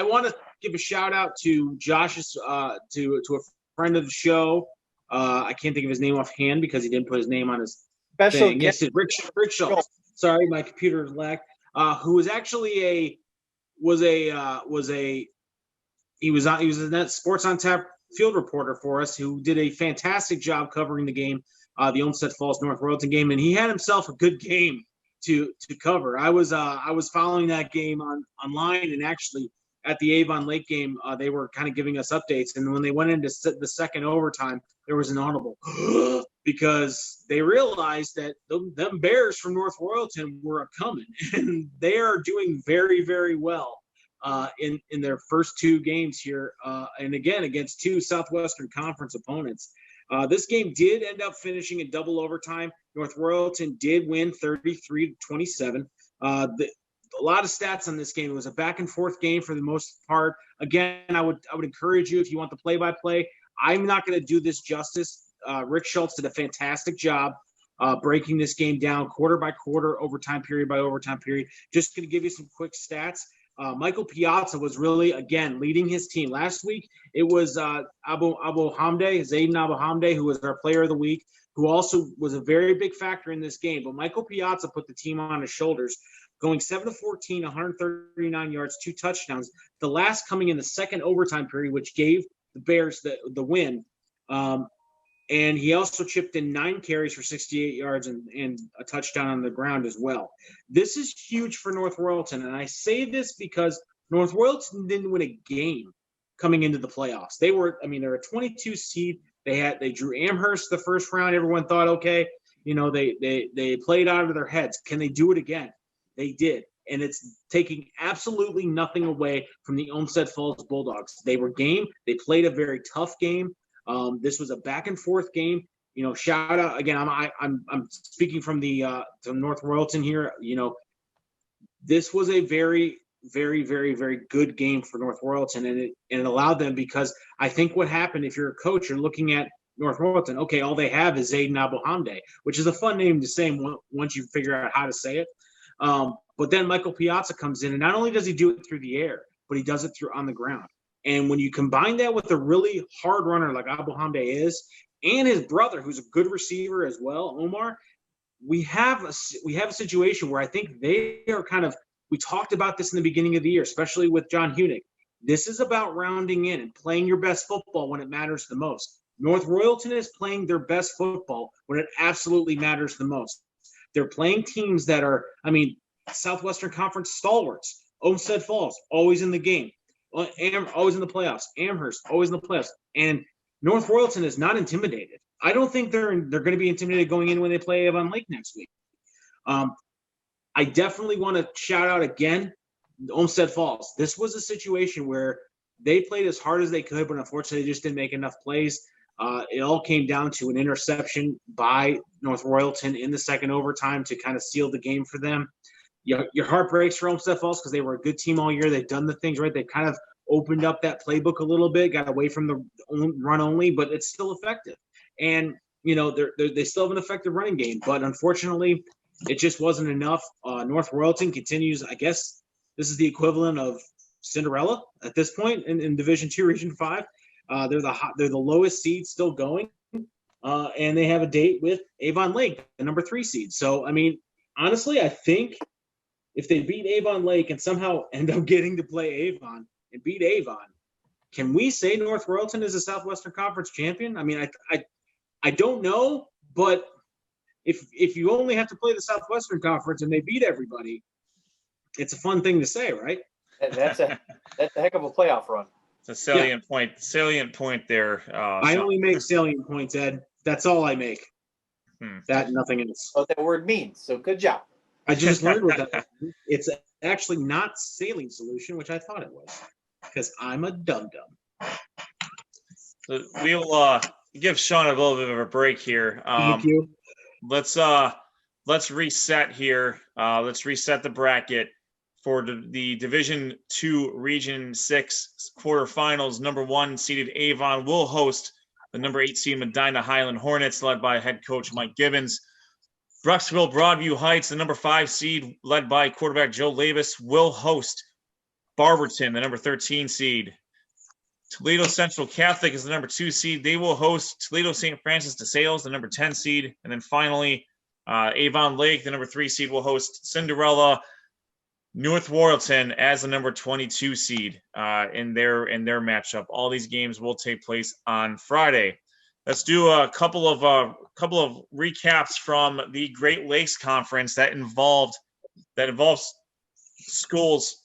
want to give a shout out to Josh's to a friend of the show. I can't think of his name offhand because he didn't put his name on his Special thing. guest. Yes, Rick Schultz. Sorry, my computer is lag. Who was actually he was a net Sports on Tap field reporter for us, who did a fantastic job covering the game, the Olmsted Falls North Royalton game, and he had himself a good game to cover. I was following that game online, and actually at the Avon Lake game, they were kind of giving us updates. And when they went into the second overtime, there was an audible because they realized that them Bears from North Royalton were coming, and they are doing very, very well in their first two games here, and again against two Southwestern Conference opponents. This game did end up finishing in double overtime. North Royalton did win 33-27. A lot of stats on this game. It was a back and forth game for the most part. Again, I would encourage you, if you want the play-by-play, I'm not going to do this justice. Rick Schultz did a fantastic job breaking this game down quarter by quarter, overtime period by overtime period. Just going to give you some quick stats. Michael Piazza was really, again, leading his team. Last week, it was Zayden Abu Hamde, who was our player of the week, who also was a very big factor in this game. But Michael Piazza put the team on his shoulders, going 7-14, 139 yards, 2 touchdowns. The last coming in the second overtime period, which gave the Bears the win. And he also chipped in 9 carries for 68 yards and a touchdown on the ground as well. This is huge for North Royalton. And I say this because North Royalton didn't win a game coming into the playoffs. They're a 22 seed. They drew Amherst the first round. Everyone thought, okay, they played out of their heads. Can they do it again? They did. And it's taking absolutely nothing away from the Olmsted Falls Bulldogs. They were game. They played a very tough game. This was a back and forth game. Shout out again. I'm speaking from from North Royalton here. This was a very, very, very, very good game for North Royalton, and it allowed them, because I think what happened, if you're a coach, you're looking at North Royalton. Okay, all they have is Zayden Abu Hamde, which is a fun name to say once you figure out how to say it. But then Michael Piazza comes in, and not only does he do it through the air, but he does it on the ground. And when you combine that with a really hard runner like Abu Hamde is, and his brother, who's a good receiver as well, Omar, we have a situation where I think they are we talked about this in the beginning of the year, especially with John Hunick. This is about rounding in and playing your best football when it matters the most. North Royalton is playing their best football when it absolutely matters the most. They're playing teams that are, Southwestern Conference stalwarts. Olmsted Falls, always in the game. Always in the playoffs. Amherst, always in the playoffs. And North Royalton is not intimidated. I don't think they're going to be intimidated going in when they play Avon Lake next week. I definitely want to shout out again Olmsted Falls. This was a situation where they played as hard as they could, but unfortunately they just didn't make enough plays. It all came down to an interception by North Royalton in the second overtime to kind of seal the game for them. Your heart breaks for Olmsted Falls because they were a good team all year. They've done the things right. They've kind of opened up that playbook a little bit, got away from the run only, but it's still effective. And, they still have an effective running game. But unfortunately, it just wasn't enough. North Royalton continues, I guess this is the equivalent of Cinderella at this point in Division II, Region 5. They're the lowest seed still going. And they have a date with Avon Lake, the number 3 seed. So, honestly, I think if they beat Avon Lake and somehow end up getting to play Avon and beat Avon, can we say North Royalton is a Southwestern Conference champion? I don't know, but if you only have to play the Southwestern Conference and they beat everybody, it's a fun thing to say, right? That's a heck of a playoff run. It's a salient point there. I only make salient points, Ed. That's all I make. That and nothing else. What that word means. So good job. I just learned what that means. It's actually not saline solution, which I thought it was, because I'm a dum-dum. So we'll give Sean a little bit of a break here. Thank you. Let's reset here. Let's reset the bracket for the Division II Region 6 quarterfinals. Number 1 seeded Avon will host the number 8 seed Medina Highland Hornets, led by head coach Mike Gibbons. Bruxville Broadview Heights, the number 5 seed, led by quarterback Joe Labus, will host Barberton, the number 13 seed. Toledo Central Catholic is the number 2 seed. They will host Toledo St. Francis de Sales, the number 10 seed. And then finally, Avon Lake, the number 3 seed, will host Cinderella North Royalton as the number 22 seed in their matchup. All these games will take place on Friday. Let's do a couple of recaps from the Great Lakes Conference that involves schools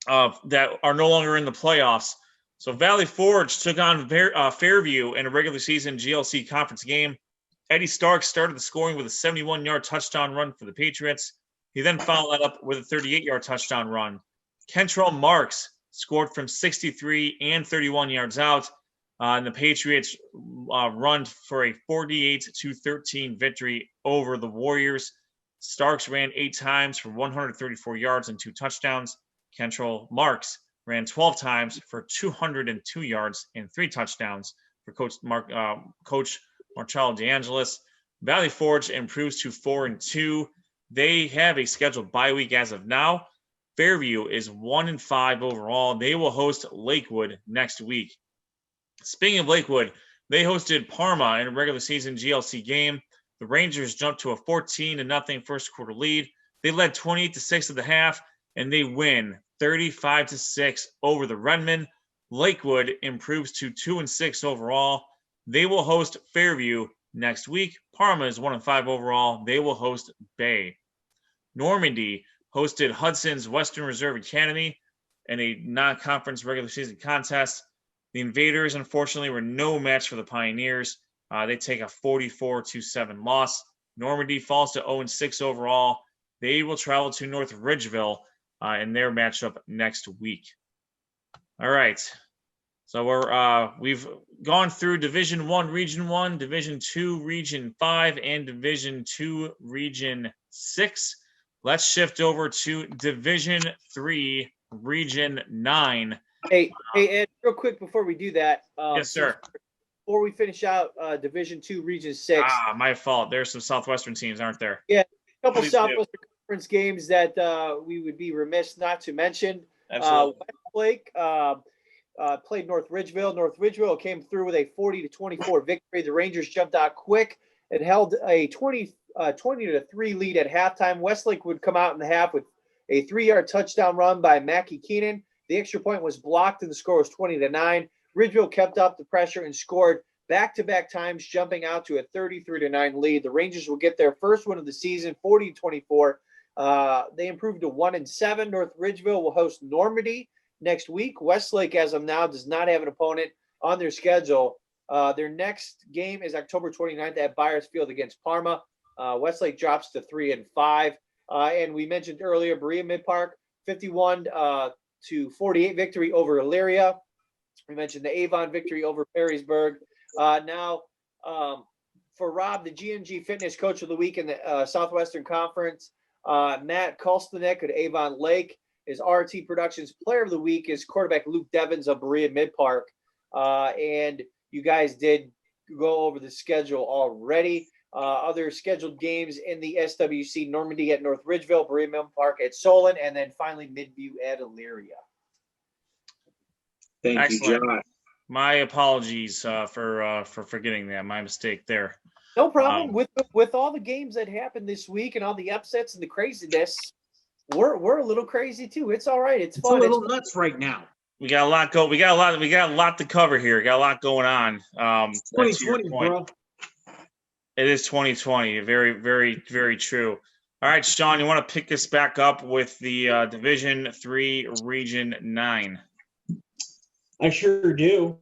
that are no longer in the playoffs. So Valley Forge took on Fairview in a regular season GLC conference game. Eddie Stark started the scoring with a 71-yard touchdown run for the Patriots. He then followed that up with a 38-yard touchdown run. Kentrell Marks scored from 63 and 31 yards out. And the Patriots run for a 48-13 victory over the Warriors. Starks ran 8 times for 134 yards and 2 touchdowns. Kentrell Marks ran 12 times for 202 yards and 3 touchdowns for Coach Marcello DeAngelis. Valley Forge improves to 4-2. They have a scheduled bye week as of now. Fairview is 1-5 overall. They will host Lakewood next week. Speaking of Lakewood, they hosted Parma in a regular season GLC game. The Rangers jumped to a 14-0 first quarter lead. They led 28-6 at the half, and they win 35-6 over the Redmen. Lakewood improves to 2-6 overall. They will host Fairview next week. Parma is 1-5 overall. They will host Bay. Normandy hosted Hudson's Western Reserve Academy in a non-conference regular season contest. The Invaders, unfortunately, were no match for the Pioneers. They take a 44-7 loss. Normandy falls to 0-6 overall. They will travel to North Ridgeville in their matchup next week. All right. So we've gone through Division 1, Region 1, Division 2, Region 5, and Division 2, Region 6. Let's shift over to Division 3, Region 9. Hey, Ed, real quick before we do that. Yes, sir. Before we finish out Division 2, Region 6. My fault. There's some Southwestern teams, aren't there? Yeah, a couple Southwestern Conference games that we would be remiss not to mention. Absolutely. Westlake played North Ridgeville. North Ridgeville came through with a 40-24 victory. The Rangers jumped out quick and held a 20-3 lead at halftime. Westlake would come out in the half with a 3-yard touchdown run by Mackie Keenan. The extra point was blocked and the score was 20-9. Ridgeville kept up the pressure and scored back-to-back times, jumping out to a 33-9 lead. The Rangers will get their first win of the season, 40-24. They improved to 1-7. North Ridgeville will host Normandy next week. Westlake, as of now, does not have an opponent on their schedule. Their next game is October 29th at Byers Field against Parma. Westlake drops to 3-5. And we mentioned earlier, Berea Mid-Park, 51-48 victory over Elyria. We mentioned the Avon victory over Perrysburg. Now, for Rob, the GNG Fitness Coach of the Week in the Southwestern Conference, Matt Kolstanek at Avon Lake. His RT Productions Player of the Week is quarterback Luke Devins of Berea Mid-Park. And you guys did go over the schedule already. Other scheduled games in the SWC, Normandy at North Ridgeville, Berea Mid-Park at Solon, and then finally Midview at Elyria. Thank you, John. My apologies for forgetting that. My mistake there. No problem. With all the games that happened this week and all the upsets and the craziness, we're a little crazy too. It's all right. It's fun. A little nuts right now. We got a lot we got a lot to cover here. We got a lot going on. 2020, bro. It is 2020. Very, very, very true. All right, Sean, you want to pick us back up with the Division 3, Region 9? I sure do.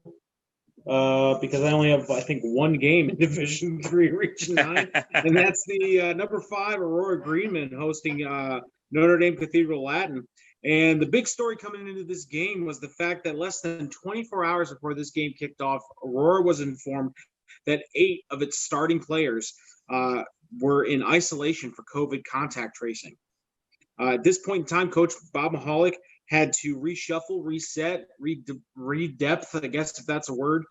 Because I only have, I think, one game in Division 3, Region 9, and that's the number 5 Aurora Greenman hosting Notre Dame Cathedral Latin. And the big story coming into this game was the fact that less than 24 hours before this game kicked off, Aurora was informed that 8 of its starting players were in isolation for COVID contact tracing. At this point in time, Coach Bob Mahalik had to reshuffle, reset, re-depth, I guess if that's a word,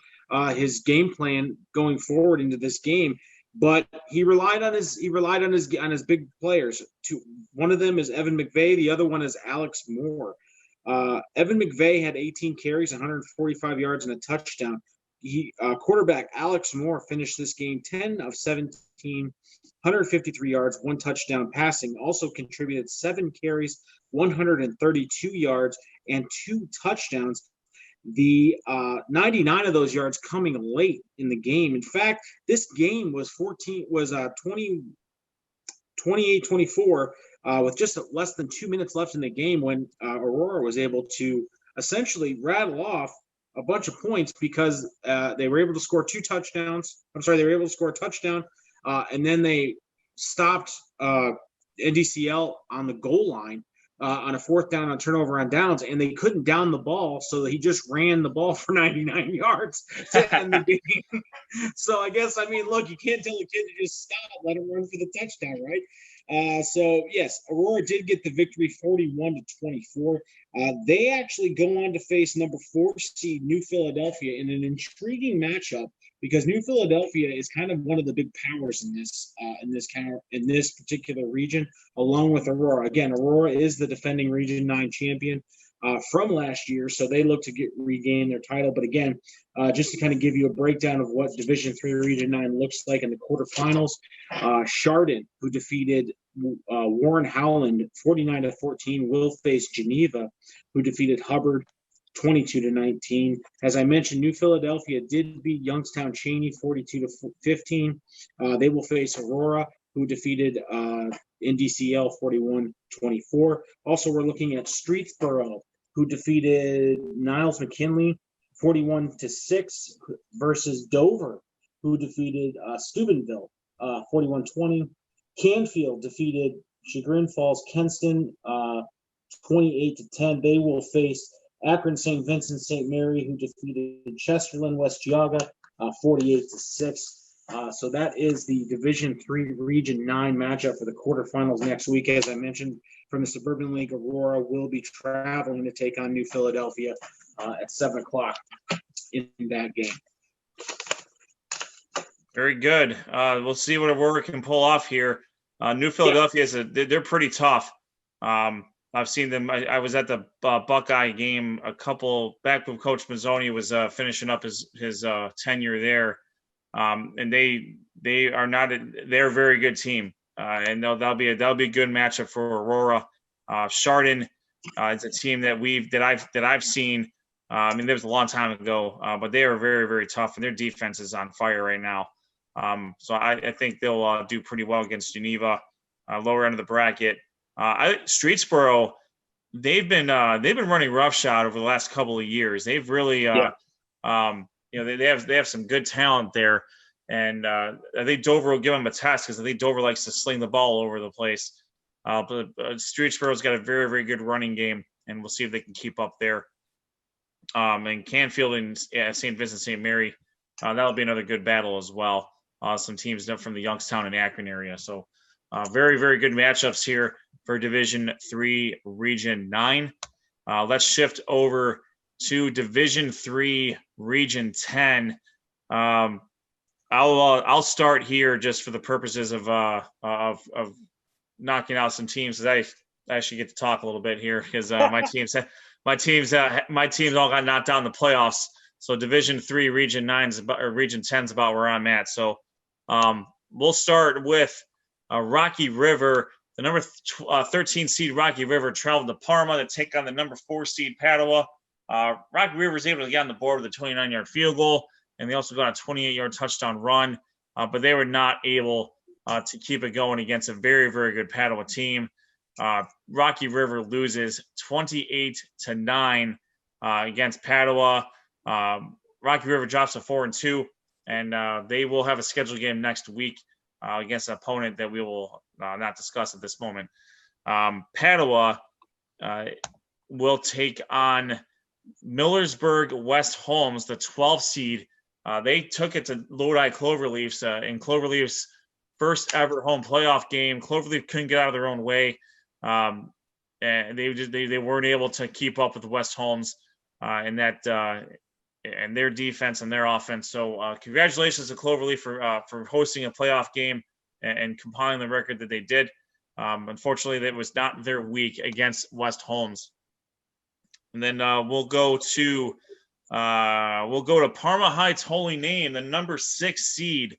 his game plan going forward into this game. But he relied on his big players. One of them is Evan McVeigh, the other one is Alex Moore. Evan McVay had 18 carries, 145 yards, and a touchdown. Quarterback Alex Moore finished this game 10 of 17, 153 yards, one touchdown passing. Also contributed 7 carries, 132 yards, and 2 touchdowns. The 99 of those yards coming late in the game. In fact, this game was 28-24 with just less than 2 minutes left in the game when Aurora was able to essentially rattle off a bunch of points because they were able to score 2 touchdowns. They were able to score a touchdown, and then they stopped NDCL on the goal line on a 4th down on turnover on downs, and they couldn't down the ball, so he just ran the ball for 99 yards to end the game. So I guess, look, you can't tell a kid to just stop, let him run for the touchdown, right? So yes, Aurora did get the victory 41-24. They actually go on to face number 4 seed New Philadelphia in an intriguing matchup because New Philadelphia is kind of one of the big powers in this particular region, along with Aurora. Again, Aurora is the defending Region 9 champion from last year, so they look to regain their title. But again, just to kind of give you a breakdown of what Division 3 Region 9 looks like in the quarterfinals, Chardon, who defeated Warren Howland 49-14, will face Geneva, who defeated Hubbard 22-19. As I mentioned, New Philadelphia did beat Youngstown Cheney 42-15. They will face Aurora, who defeated NDCL 41-24. Also, we're looking at Streetsboro, who defeated Niles McKinley 41-6 versus Dover, who defeated Steubenville 41-20. Canfield defeated Chagrin Falls Kenston 28-10. They will face Akron St. Vincent St. Mary, who defeated Chesterland West Geauga 48-6. So that is the Division 3 Region 9 matchup for the quarterfinals next week. As I mentioned, from the Suburban League, Aurora will be traveling to take on New Philadelphia at 7 o'clock in that game. Very good. We'll see what Aurora can pull off here. New Philadelphia they're pretty tough. I've seen them. I was at the Buckeye game back when Coach Mazzoni was finishing up his tenure there, and they're a very good team, and that'll be a good matchup for Aurora. Chardon is a team that I've seen. That was a long time ago, but they are very, very tough, and their defense is on fire right now. So I think they'll do pretty well against Geneva, lower end of the bracket. Streetsboro, they've been running roughshod over the last couple of years. They've really, they have some good talent there, and I think Dover will give them a test because I think Dover likes to sling the ball all over the place. But Streetsboro's got a very, very good running game, and we'll see if they can keep up there. And Canfield and St. Vincent St. Mary, that'll be another good battle as well. Some teams from the Youngstown and Akron area. So very, very good matchups here for Division 3 Region 9. Let's shift over to Division 3 Region 10. I'll start here just for the purposes of knocking out some teams, because I actually get to talk a little bit here because my teams all got knocked out in the playoffs. So Division 3 Region 10 is about where I'm at. So we'll start with Rocky River. The number 13 seed Rocky River traveled to Parma to take on the number 4 seed Padua. Rocky River was able to get on the board with a 29-yard field goal, and they also got a 28-yard touchdown run, but they were not able to keep it going against a very, very good Padua team. Rocky River loses 28-9 against Padua. Rocky River drops to 4-2, and they will have a scheduled game next week against an opponent that we will not discuss at this moment. Padua will take on Millersburg West Holmes, the 12th seed. They took it to Lodi Cloverleafs in Cloverleaf's first ever home playoff game. Cloverleaf couldn't get out of their own way, and they weren't able to keep up with West Holmes and their defense and their offense. So congratulations to Cloverleaf for hosting a playoff game and compiling the record that they did. Unfortunately, that was not their week against West Holmes. And then we'll go to Parma Heights Holy Name, the number 6 seed.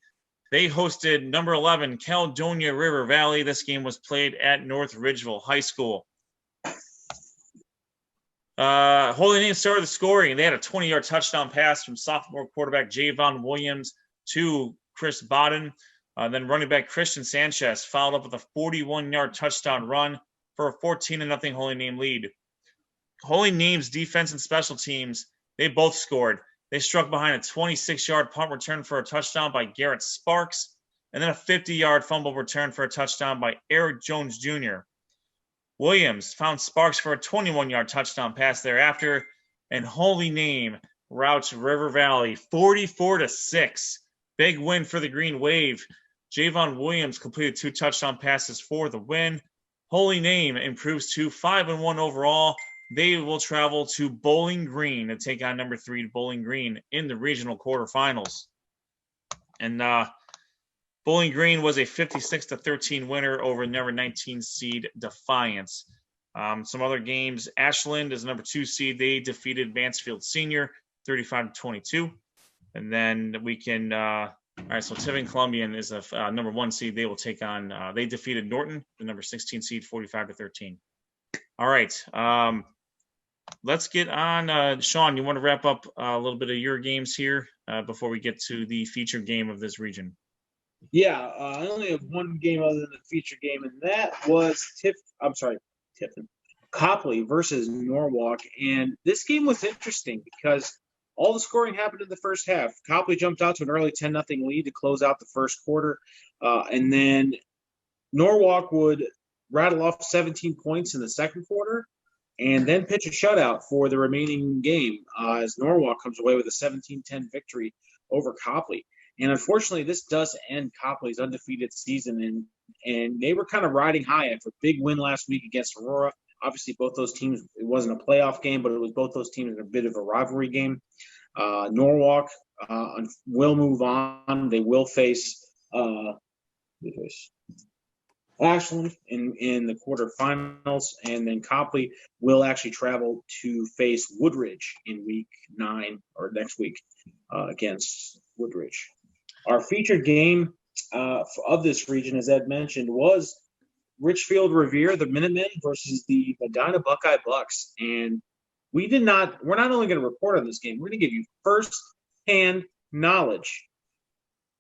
They hosted number 11 Caledonia River Valley. This game was played at North Ridgeville High School. Holy Name started the scoring. They had a 20-yard touchdown pass from sophomore quarterback Javon Williams to Chris Bodden. Then running back Christian Sanchez followed up with a 41-yard touchdown run for a 14-0 Holy Name lead. Holy Name's defense and special teams, they both scored. They struck behind a 26-yard punt return for a touchdown by Garrett Sparks, and then a 50-yard fumble return for a touchdown by Eric Jones Jr. Williams found Sparks for a 21-yard touchdown pass thereafter, and Holy Name routs River Valley 44-6. Big win for the Green Wave. Javon Williams completed 2 touchdown passes for the win. Holy Name improves to 5-1 overall. They will travel to Bowling Green to take on number 3 Bowling Green in the regional quarterfinals. And Bowling Green was a 56-13 winner over number 19 seed Defiance. Some other games: Ashland is number 2 seed. They defeated Mansfield Senior 35-22. And then we can all right, so Tiffin Columbian is a number 1 seed. They will take on they defeated Norton, the number 16 seed, 45-13. All right. Let's get on. Sean, you want to wrap up a little bit of your games here before we get to the featured game of this region? Yeah, I only have one game other than the feature game, and that was Tiffin Copley versus Norwalk. And this game was interesting because all the scoring happened in the first half. Copley jumped out to an early 10-0 lead to close out the first quarter, and then Norwalk would rattle off 17 points in the second quarter, and then pitch a shutout for the remaining game as Norwalk comes away with a 17-10 victory over Copley. And unfortunately, this does end Copley's undefeated season, and they were kind of riding high after a big win last week against Aurora. Obviously, both those teams, it wasn't a playoff game, but it was both those teams in a bit of a rivalry game. Norwalk will move on. They will face Ashland in the quarterfinals, and then Copley will actually travel to face Woodridge in week 9 or next week against Woodridge. Our featured game of this region, as Ed mentioned, was Richfield Revere, the Minutemen, versus the Medina Buckeye Bucks. And we're not only going to report on this game, we're going to give you first-hand knowledge.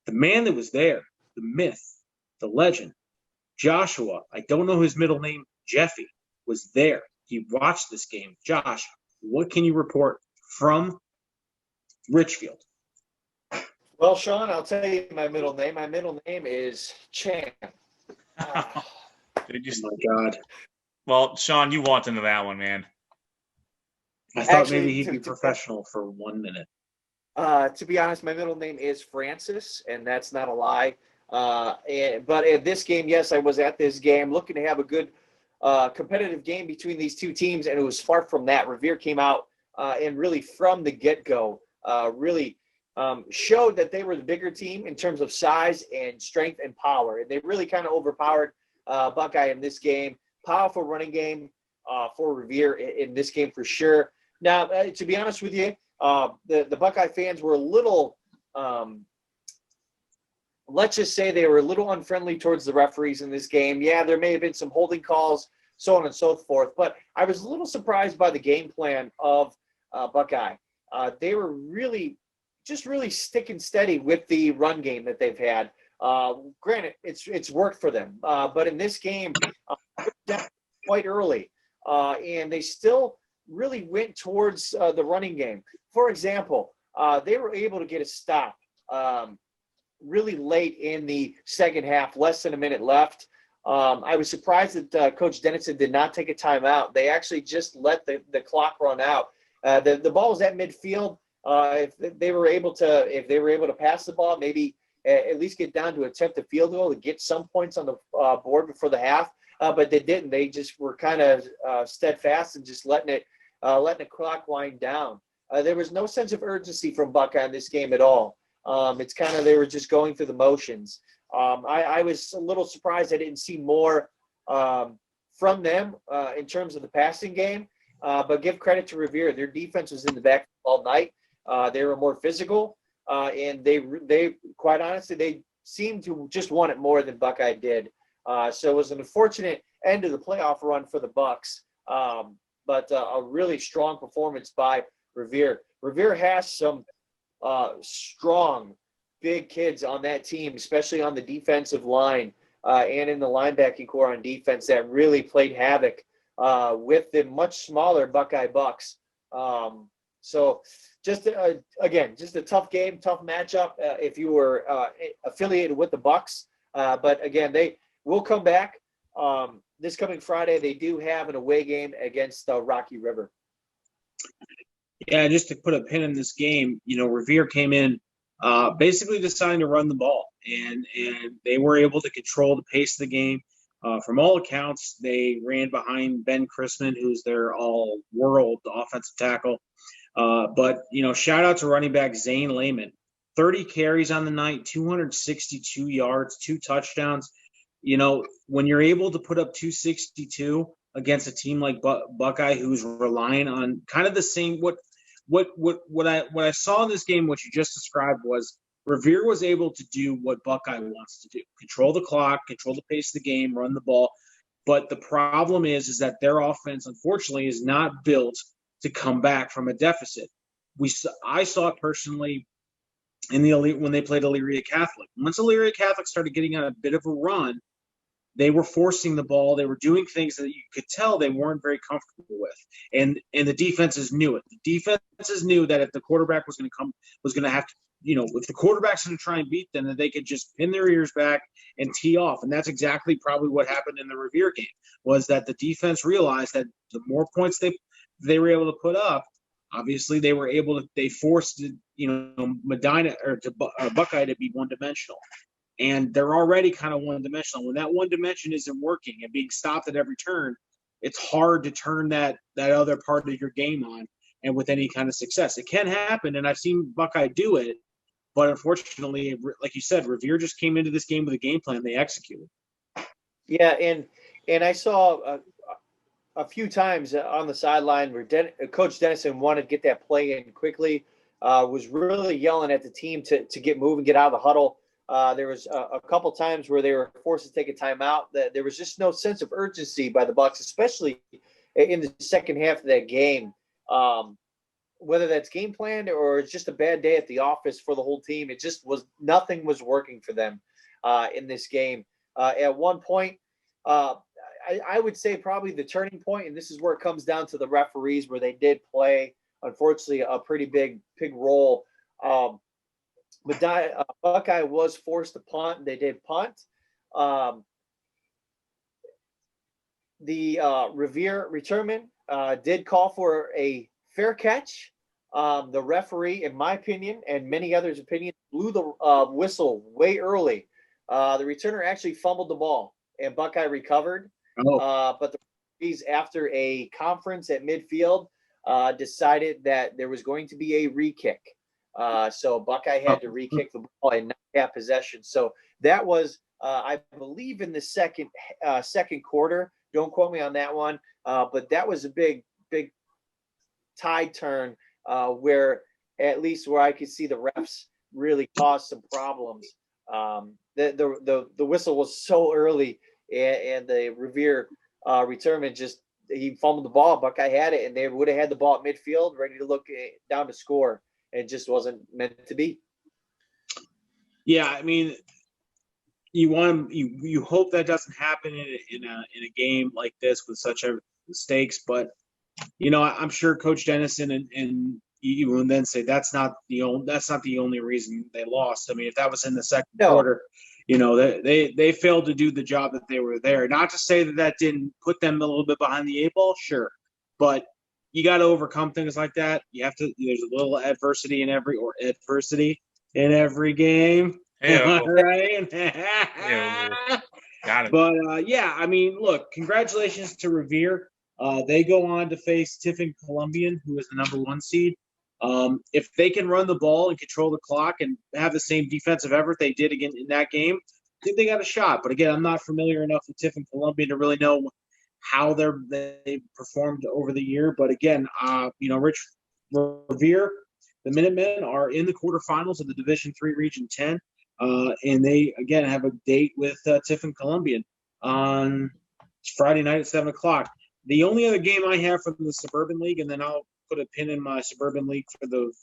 The man that was there, the myth, the legend, Joshua, I don't know his middle name, Jeffy, was there. He watched this game. Josh, what can you report from Richfield? Well, Sean, I'll tell you my middle name. My middle name is Chan. Oh my God. Well, Sean, you walked into that one, man. I thought maybe he'd be professional for 1 minute. To be honest, my middle name is Francis, and that's not a lie. But at this game, yes, I was at this game looking to have a good competitive game between these two teams, and it was far from that. Revere came out and really from the get-go really showed that they were the bigger team in terms of size and strength and power. And they really kind of overpowered Buckeye in this game. Powerful running game for Revere in this game for sure. Now, to be honest with you, the Buckeye fans were a little let's just say they were a little unfriendly towards the referees in this game. Yeah, there may have been some holding calls, so on and so forth. But I was a little surprised by the game plan of Buckeye. They were really sticking steady with the run game that they've had. Granted, it's worked for them. But in this game, quite early, and they still really went towards the running game. For example, they were able to get a stop really late in the second half, less than a minute left. I was surprised that Coach Dennison did not take a timeout. They actually just let the clock run out. The ball was at midfield. If they were able to pass the ball, maybe at least get down to attempt a field goal to get some points on the board before the half. But they didn't. They just were kind of steadfast and just letting the clock wind down. There was no sense of urgency from Buckeye in this game at all. It's kind of they were just going through the motions. I was a little surprised I didn't see more from them in terms of the passing game. but give credit to Revere. Their defense was in the back all night. They were more physical, and they quite honestly, they seemed to just want it more than Buckeye did. So it was an unfortunate end of the playoff run for the Bucks, but a really strong performance by Revere. Revere has some strong, big kids on that team, especially on the defensive line and in the linebacking core on defense that really played havoc with the much smaller Buckeye Bucks. So just again, just a tough game, tough matchup if you were affiliated with the Bucks. But again, they will come back this coming Friday. They do have an away game against Rocky River. Yeah, just to put a pin in this game, Revere came in basically deciding to run the ball, and they were able to control the pace of the game. From all accounts, they ran behind Ben Chrisman, who's their all-world offensive tackle. But shout out to running back Zane Lehman. 30 carries on the night, 262 yards, 2 touchdowns. When you're able to put up 262 against a team like Buckeye, who's relying on kind of the same what I saw in this game, what you just described, was Revere was able to do what Buckeye wants to do: control the clock, control the pace of the game, run the ball. But the problem is that their offense, unfortunately, is not built to come back from a deficit. I saw it personally in when they played Elyria Catholic. Once Elyria Catholic started getting on a bit of a run, they were forcing the ball. They were doing things that you could tell they weren't very comfortable with, and the defenses knew it. The defenses knew that if the quarterback was going to have to, if the quarterback's going to try and beat them, that they could just pin their ears back and tee off. And that's exactly probably what happened in the Revere game, was that the defense realized that the more points they were able to put up, obviously they forced Medina or Buckeye to be one-dimensional. And they're already kind of one-dimensional. When that one dimension isn't working and being stopped at every turn, it's hard to turn that other part of your game on and with any kind of success. It can happen, and I've seen Buckeye do it, but unfortunately, like you said, Revere just came into this game with a game plan. They executed. Yeah, and I saw a few times on the sideline where Coach Dennison wanted to get that play in quickly, was really yelling at the team to get moving, get out of the huddle. There was a couple times where they were forced to take a timeout. There was just no sense of urgency by the Bucs, especially in the second half of that game. Whether that's game planned or it's just a bad day at the office for the whole team, it just was nothing was working for them in this game. At one point, I would say probably the turning point, and this is where it comes down to the referees, where they did play, unfortunately, a pretty big role. Buckeye was forced to punt. They did punt. The Revere returnman did call for a fair catch. The referee, in my opinion, and many others' opinion, blew the whistle way early. The returner actually fumbled the ball, and Buckeye recovered. But the referees, after a conference at midfield, decided that there was going to be a re-kick. So Buckeye had to re-kick the ball and not have possession. So that was, I believe, in the second quarter. Don't quote me on that one. But that was a big tide turn where, at least where I could see the refs really caused some problems. The whistle was so early, and the Revere returnman he fumbled the ball. Buckeye had it, and they would have had the ball at midfield, ready to look down to score. It just wasn't meant to be. Yeah, I mean, you hope that doesn't happen in a game like this with such mistakes, but I'm sure Coach Dennison and you will then say that's not the only reason they lost. I mean, if that was in the second quarter, they failed to do the job that they were there. Not to say that didn't put them a little bit behind the 8 ball, sure, but you got to overcome things like that. You have to. There's a little adversity in every game. Right? Got it. But I mean, look, congratulations to Revere. They go on to face Tiffin Columbian, who is the number 1 seed. If they can run the ball and control the clock and have the same defensive effort they did again in that game, I think they got a shot. But again, I'm not familiar enough with Tiffin Columbian to really know how they performed over the year. But again, Rich Revere, the Minutemen are in the quarterfinals of the Division III Region 10, and they again have a date with Tiffin Columbian on Friday night at 7:00. The only other game I have from the Suburban League, and then I'll put a pin in my Suburban League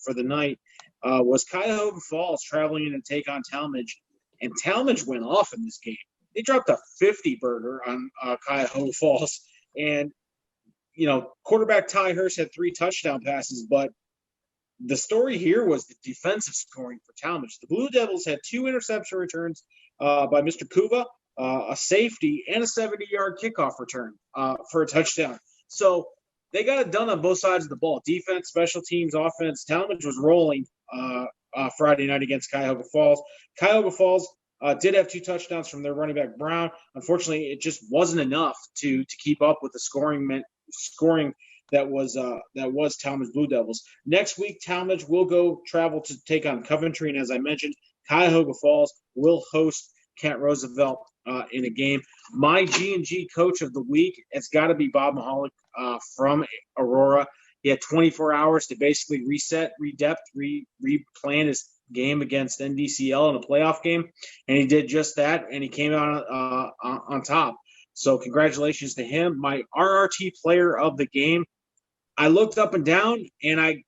for the night, was Cuyahoga Falls traveling in to take on Talmadge, and Talmadge went off in this game. They dropped a 50-burger on Cuyahoga Falls, and quarterback Ty Hurst had 3 touchdown passes, but the story here was the defensive scoring for Talmadge. The Blue Devils had 2 interception returns by Mr. Kuva, a safety, and a 70-yard kickoff return for a touchdown. So they got it done on both sides of the ball. Defense, special teams, offense. Talmadge was rolling Friday night against Cuyahoga Falls. Cuyahoga Falls did have 2 touchdowns from their running back Brown. Unfortunately, it just wasn't enough to keep up with the scoring that was Talmadge Blue Devils. Next week, Talmadge will travel to take on Coventry, and as I mentioned, Cuyahoga Falls will host Kent Roosevelt in a game. My G&G coach of the week, it's got to be Bob Mahalik from Aurora. He had 24 hours to basically reset, replan his game against NDCL in a playoff game, and he did just that, and he came out on top. So congratulations to him. My RRT player of the game, I looked up and down, and I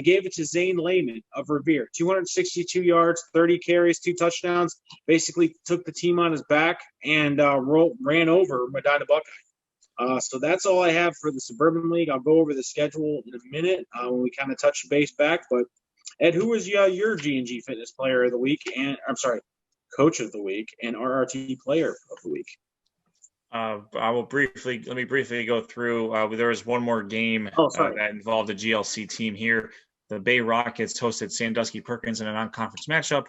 gave it to Zane Lehman of Revere. 262 yards, 30 carries, 2 touchdowns. Basically took the team on his back and ran over Medina Buckeye. So that's all I have for the Suburban League. I'll go over the schedule in a minute when we kind of touch base back. But Ed, who was your G&G Fitness Player of the Week? And Coach of the Week and RRT Player of the Week? Let me briefly go through. There was one more game that involved the GLC team here. The Bay Rockets hosted Sandusky Perkins in a non-conference matchup.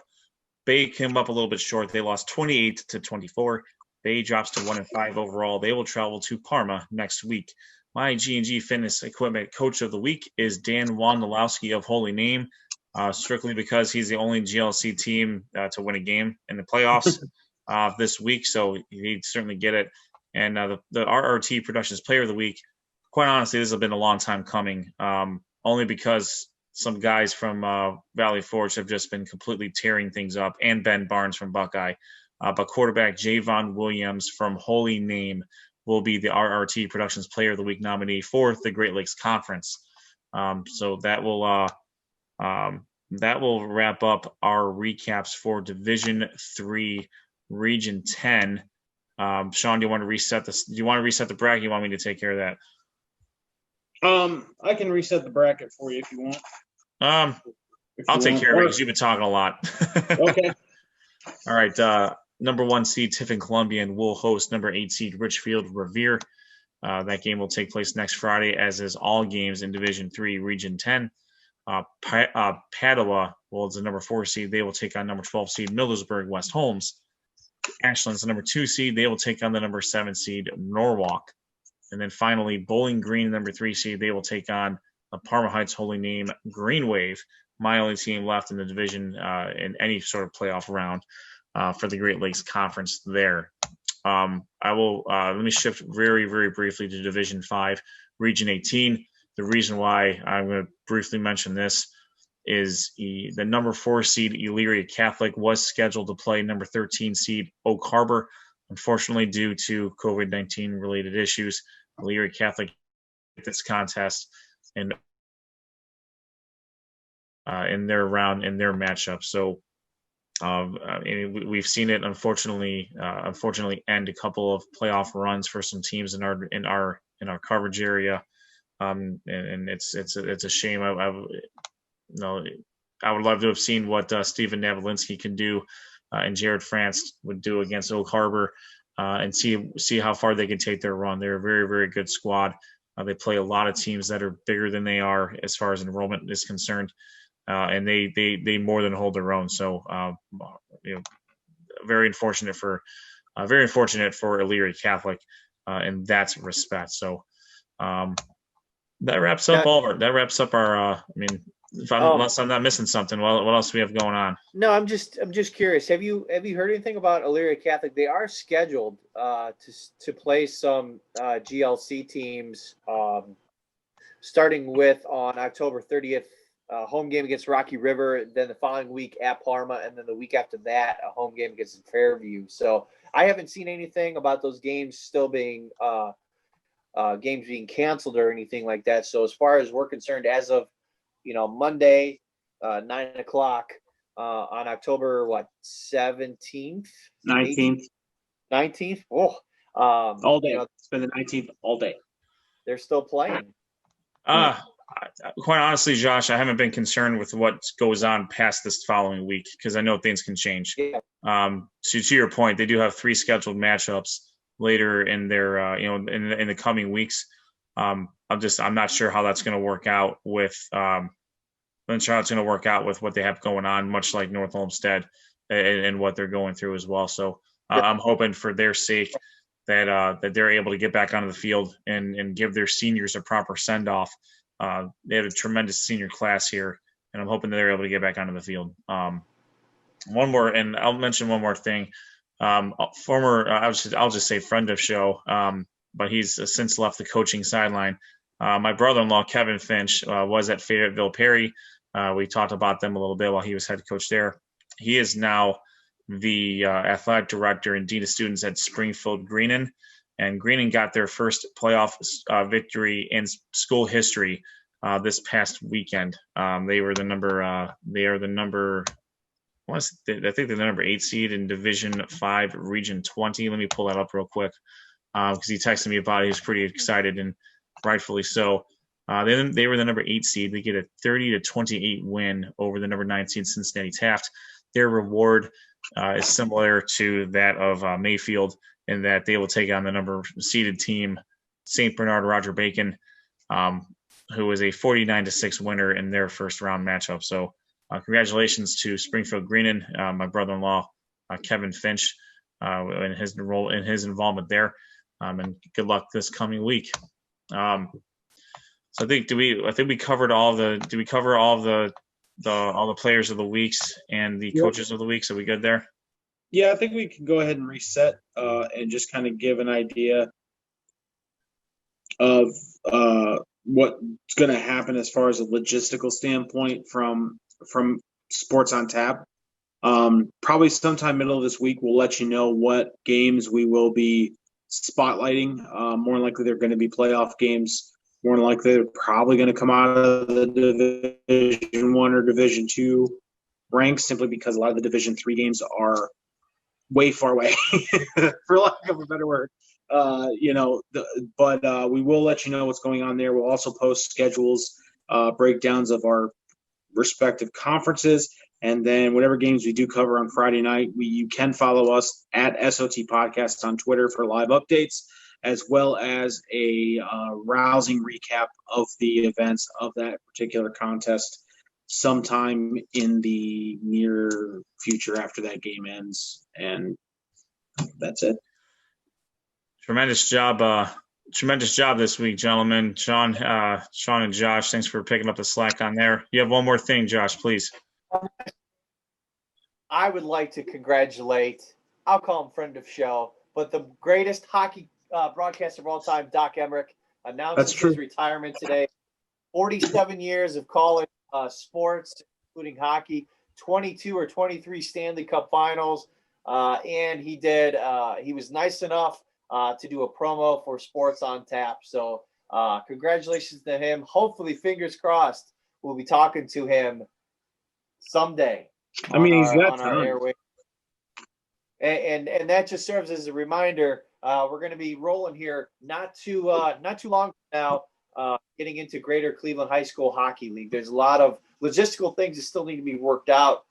Bay came up a little bit short. They lost 28-24. Bay drops to 1-5 overall. They will travel to Parma next week. My G&G Fitness Equipment Coach of the Week is Dan Wondolowski of Holy Name, strictly because he's the only GLC team to win a game in the playoffs this week, so he'd certainly get it. And the RRT Productions Player of the Week, quite honestly, this has been a long time coming, only because some guys from Valley Forge have just been completely tearing things up, and Ben Barnes from Buckeye. But quarterback Javon Williams from Holy Name will be the RRT Productions Player of the Week nominee for the Great Lakes Conference. So that will wrap up our recaps for Division III Region 10. Sean, do you want to reset this? Do you want to reset the bracket? You want me to take care of that? I can reset the bracket for you if you want. I'll take care of it because you've been talking a lot. Okay. All right. Number 1 seed Tiffin Columbian will host number 8 seed Richfield Revere. That game will take place next Friday, as is all games in Division III Region 10. Padua, it's the number 4 seed. They will take on number 12 seed Millersburg West Holmes. Ashland's the number 2 seed. They will take on the number 7 seed Norwalk. And then finally, Bowling Green, number 3 seed. They will take on the Parma Heights Holy Name Green Wave. My only team left in the division in any sort of playoff round for the Great Lakes Conference there. I will let me shift very, very briefly to Division 5, Region 18. The reason why I'm going to briefly mention this is the number 4 seed Elyria Catholic was scheduled to play number 13 seed Oak Harbor. Unfortunately, due to COVID-19 related issues, Elyria Catholic hit this contest and in their matchup. So we've seen it unfortunately end a couple of playoff runs for some teams in our coverage area, and it's a shame. I would love to have seen what Stephen Navalinsky can do and Jared France would do against Oak Harbor, and see how far they can take their run. They're a very, very good squad. They play a lot of teams that are bigger than they are as far as enrollment is concerned, and they more than hold their own. So very unfortunate for Elyria Catholic in that respect. So that wraps up our. Unless I'm not missing something. What else do we have going on? No, I'm just curious. Have you heard anything about Elyria Catholic? They are scheduled to play some GLC teams, starting with on October 30th, home game against Rocky River, then the following week at Parma, and then the week after that, a home game against Fairview. So I haven't seen anything about those games still being games being canceled or anything like that. So as far as we're concerned, as of Monday, 9:00 on October 17th, 19th. Oh, all day. It's been the 19th all day. They're still playing. Quite honestly, Josh, I haven't been concerned with what goes on past this following week because I know things can change. Yeah. So to your point, they do have 3 scheduled matchups later in their, in the coming weeks. I'm not sure how that's going to work out with. I'm not sure how it's going to work out with what they have going on, much like North Olmsted and what they're going through as well. So I'm hoping for their sake that they're able to get back onto the field and give their seniors a proper send off. They have a tremendous senior class here, and I'm hoping that they're able to get back onto the field. One more, and I'll mention one more thing. Former, I'll just say friend of show, but he's since left the coaching sideline. My brother-in-law, Kevin Finch, was at Fayetteville Perry. We talked about them a little bit while he was head coach there. He is now the athletic director and dean of students at Springfield Greenon. And Greenon got their first playoff victory in school history this past weekend. They were the number. I think they're the number 8 seed in Division 5, Region 20. Let me pull that up real quick because he texted me about it. He was pretty excited, and rightfully so. They were the number 8 seed. They get a 30-28 win over the number 9 seed Cincinnati Taft. Their reward is similar to that of Mayfield in that they will take on the number seeded team, St. Bernard Roger Bacon, who was a 49-6 winner in their first round matchup. So congratulations to Springfield Greenon, my brother-in-law, Kevin Finch, in his involvement there, and good luck this coming week. So I think we covered all the players of the weeks and the coaches of the weeks. Are we good there? Yeah, I think we can go ahead and reset and just kind of give an idea of what's going to happen as far as a logistical standpoint from Sports on Tap. Probably sometime middle of this week, we'll let you know what games we will be spotlighting. More than likely, they're going to be playoff games. More than likely, they're probably going to come out of the Division 1 or Division 2 ranks simply because a lot of the Division 3 games are way far away, for lack of a better word. But we will let you know what's going on there. We'll also post schedules, breakdowns of our respective conferences, and then whatever games we do cover on Friday night, you can follow us at SOT Podcast on Twitter for live updates, as well as a rousing recap of the events of that particular contest sometime in the near future after that game ends. And that's it. Tremendous job this week, gentlemen. Sean and Josh, thanks for picking up the slack on there. You have one more thing, Josh, please. I would like to congratulate, I'll call him friend of show, but the greatest hockey broadcaster of all time, Doc Emmerich, announced his retirement today. 47 years of calling sports, including hockey, 22 or 23 Stanley Cup finals. And he was nice enough to do a promo for Sports on Tap. So congratulations to him. Hopefully, fingers crossed, we'll be talking to him someday. He's got our airway. And that just serves as a reminder. We're going to be rolling here not too long now, getting into Greater Cleveland High School Hockey League. There's a lot of logistical things that still need to be worked out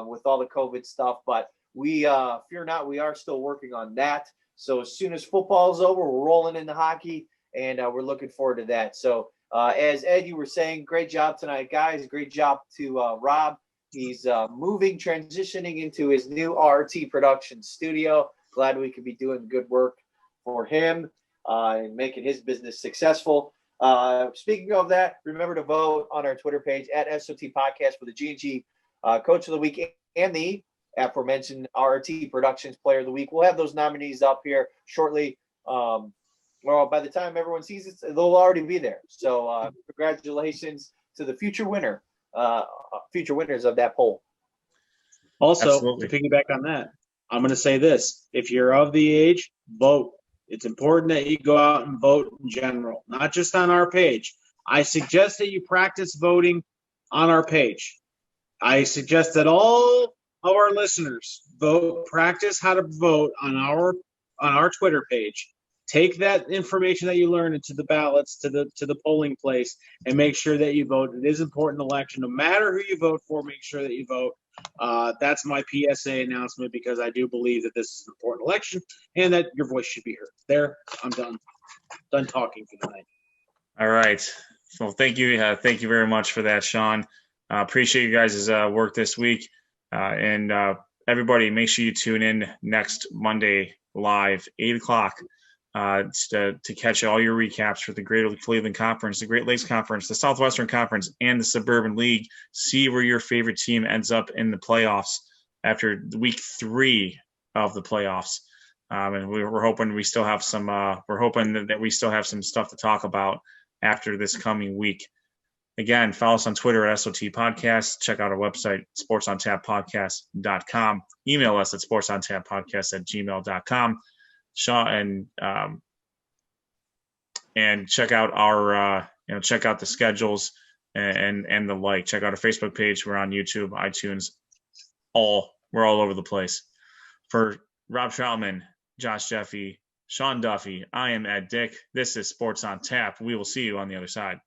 with all the COVID stuff, but we fear not, we are still working on that. So as soon as football is over, we're rolling into hockey, and we're looking forward to that. So as Ed, you were saying, great job tonight, guys. Great job to Rob. He's transitioning into his new RT production studio. Glad we could be doing good work for him and making his business successful. Speaking of that, remember to vote on our Twitter page at SOT Podcast for the G&G Coach of the Week and the aforementioned RT Productions Player of the Week. We'll have those nominees up here shortly. Well, by the time everyone sees it, they'll already be there. So congratulations to the future winners of that poll. Also, Absolutely. to piggyback on that, I'm going to say this. If you're of the age, vote. It's important that you go out and vote in general, not just on our page. I suggest that you practice voting on our page. I suggest that all of our listeners practice how to vote on our Twitter page. Take that information that you learn into the ballots to the polling place and make sure that you vote. It is an important election. No matter who you vote for, make sure that you vote. That's my PSA announcement, because I do believe that this is an important election and that your voice should be heard. There, I'm done talking for the night. All right. Well, thank you. Thank you very much for that, Sean. Appreciate you guys' work this week. And everybody, make sure you tune in next Monday live, 8 o'clock, to catch all your recaps for the Greater Cleveland Conference, the Great Lakes Conference, the Southwestern Conference, and the Suburban League. See where your favorite team ends up in the playoffs after week 3 of the playoffs. And we're hoping we still have some. We're hoping that we still have some stuff to talk about after this coming week. Again, follow us on Twitter at SOT Podcast. Check out our website, sportsontappodcast.com. Email us at sportsontappodcast@gmail.com. Sean, and check out our check out the schedules and the like. Check out our Facebook page. We're on YouTube, iTunes. We're all over the place. For Rob Troutman, Josh Jeffy, Sean Duffy, I am Ed Dick. This is Sports on Tap. We will see you on the other side.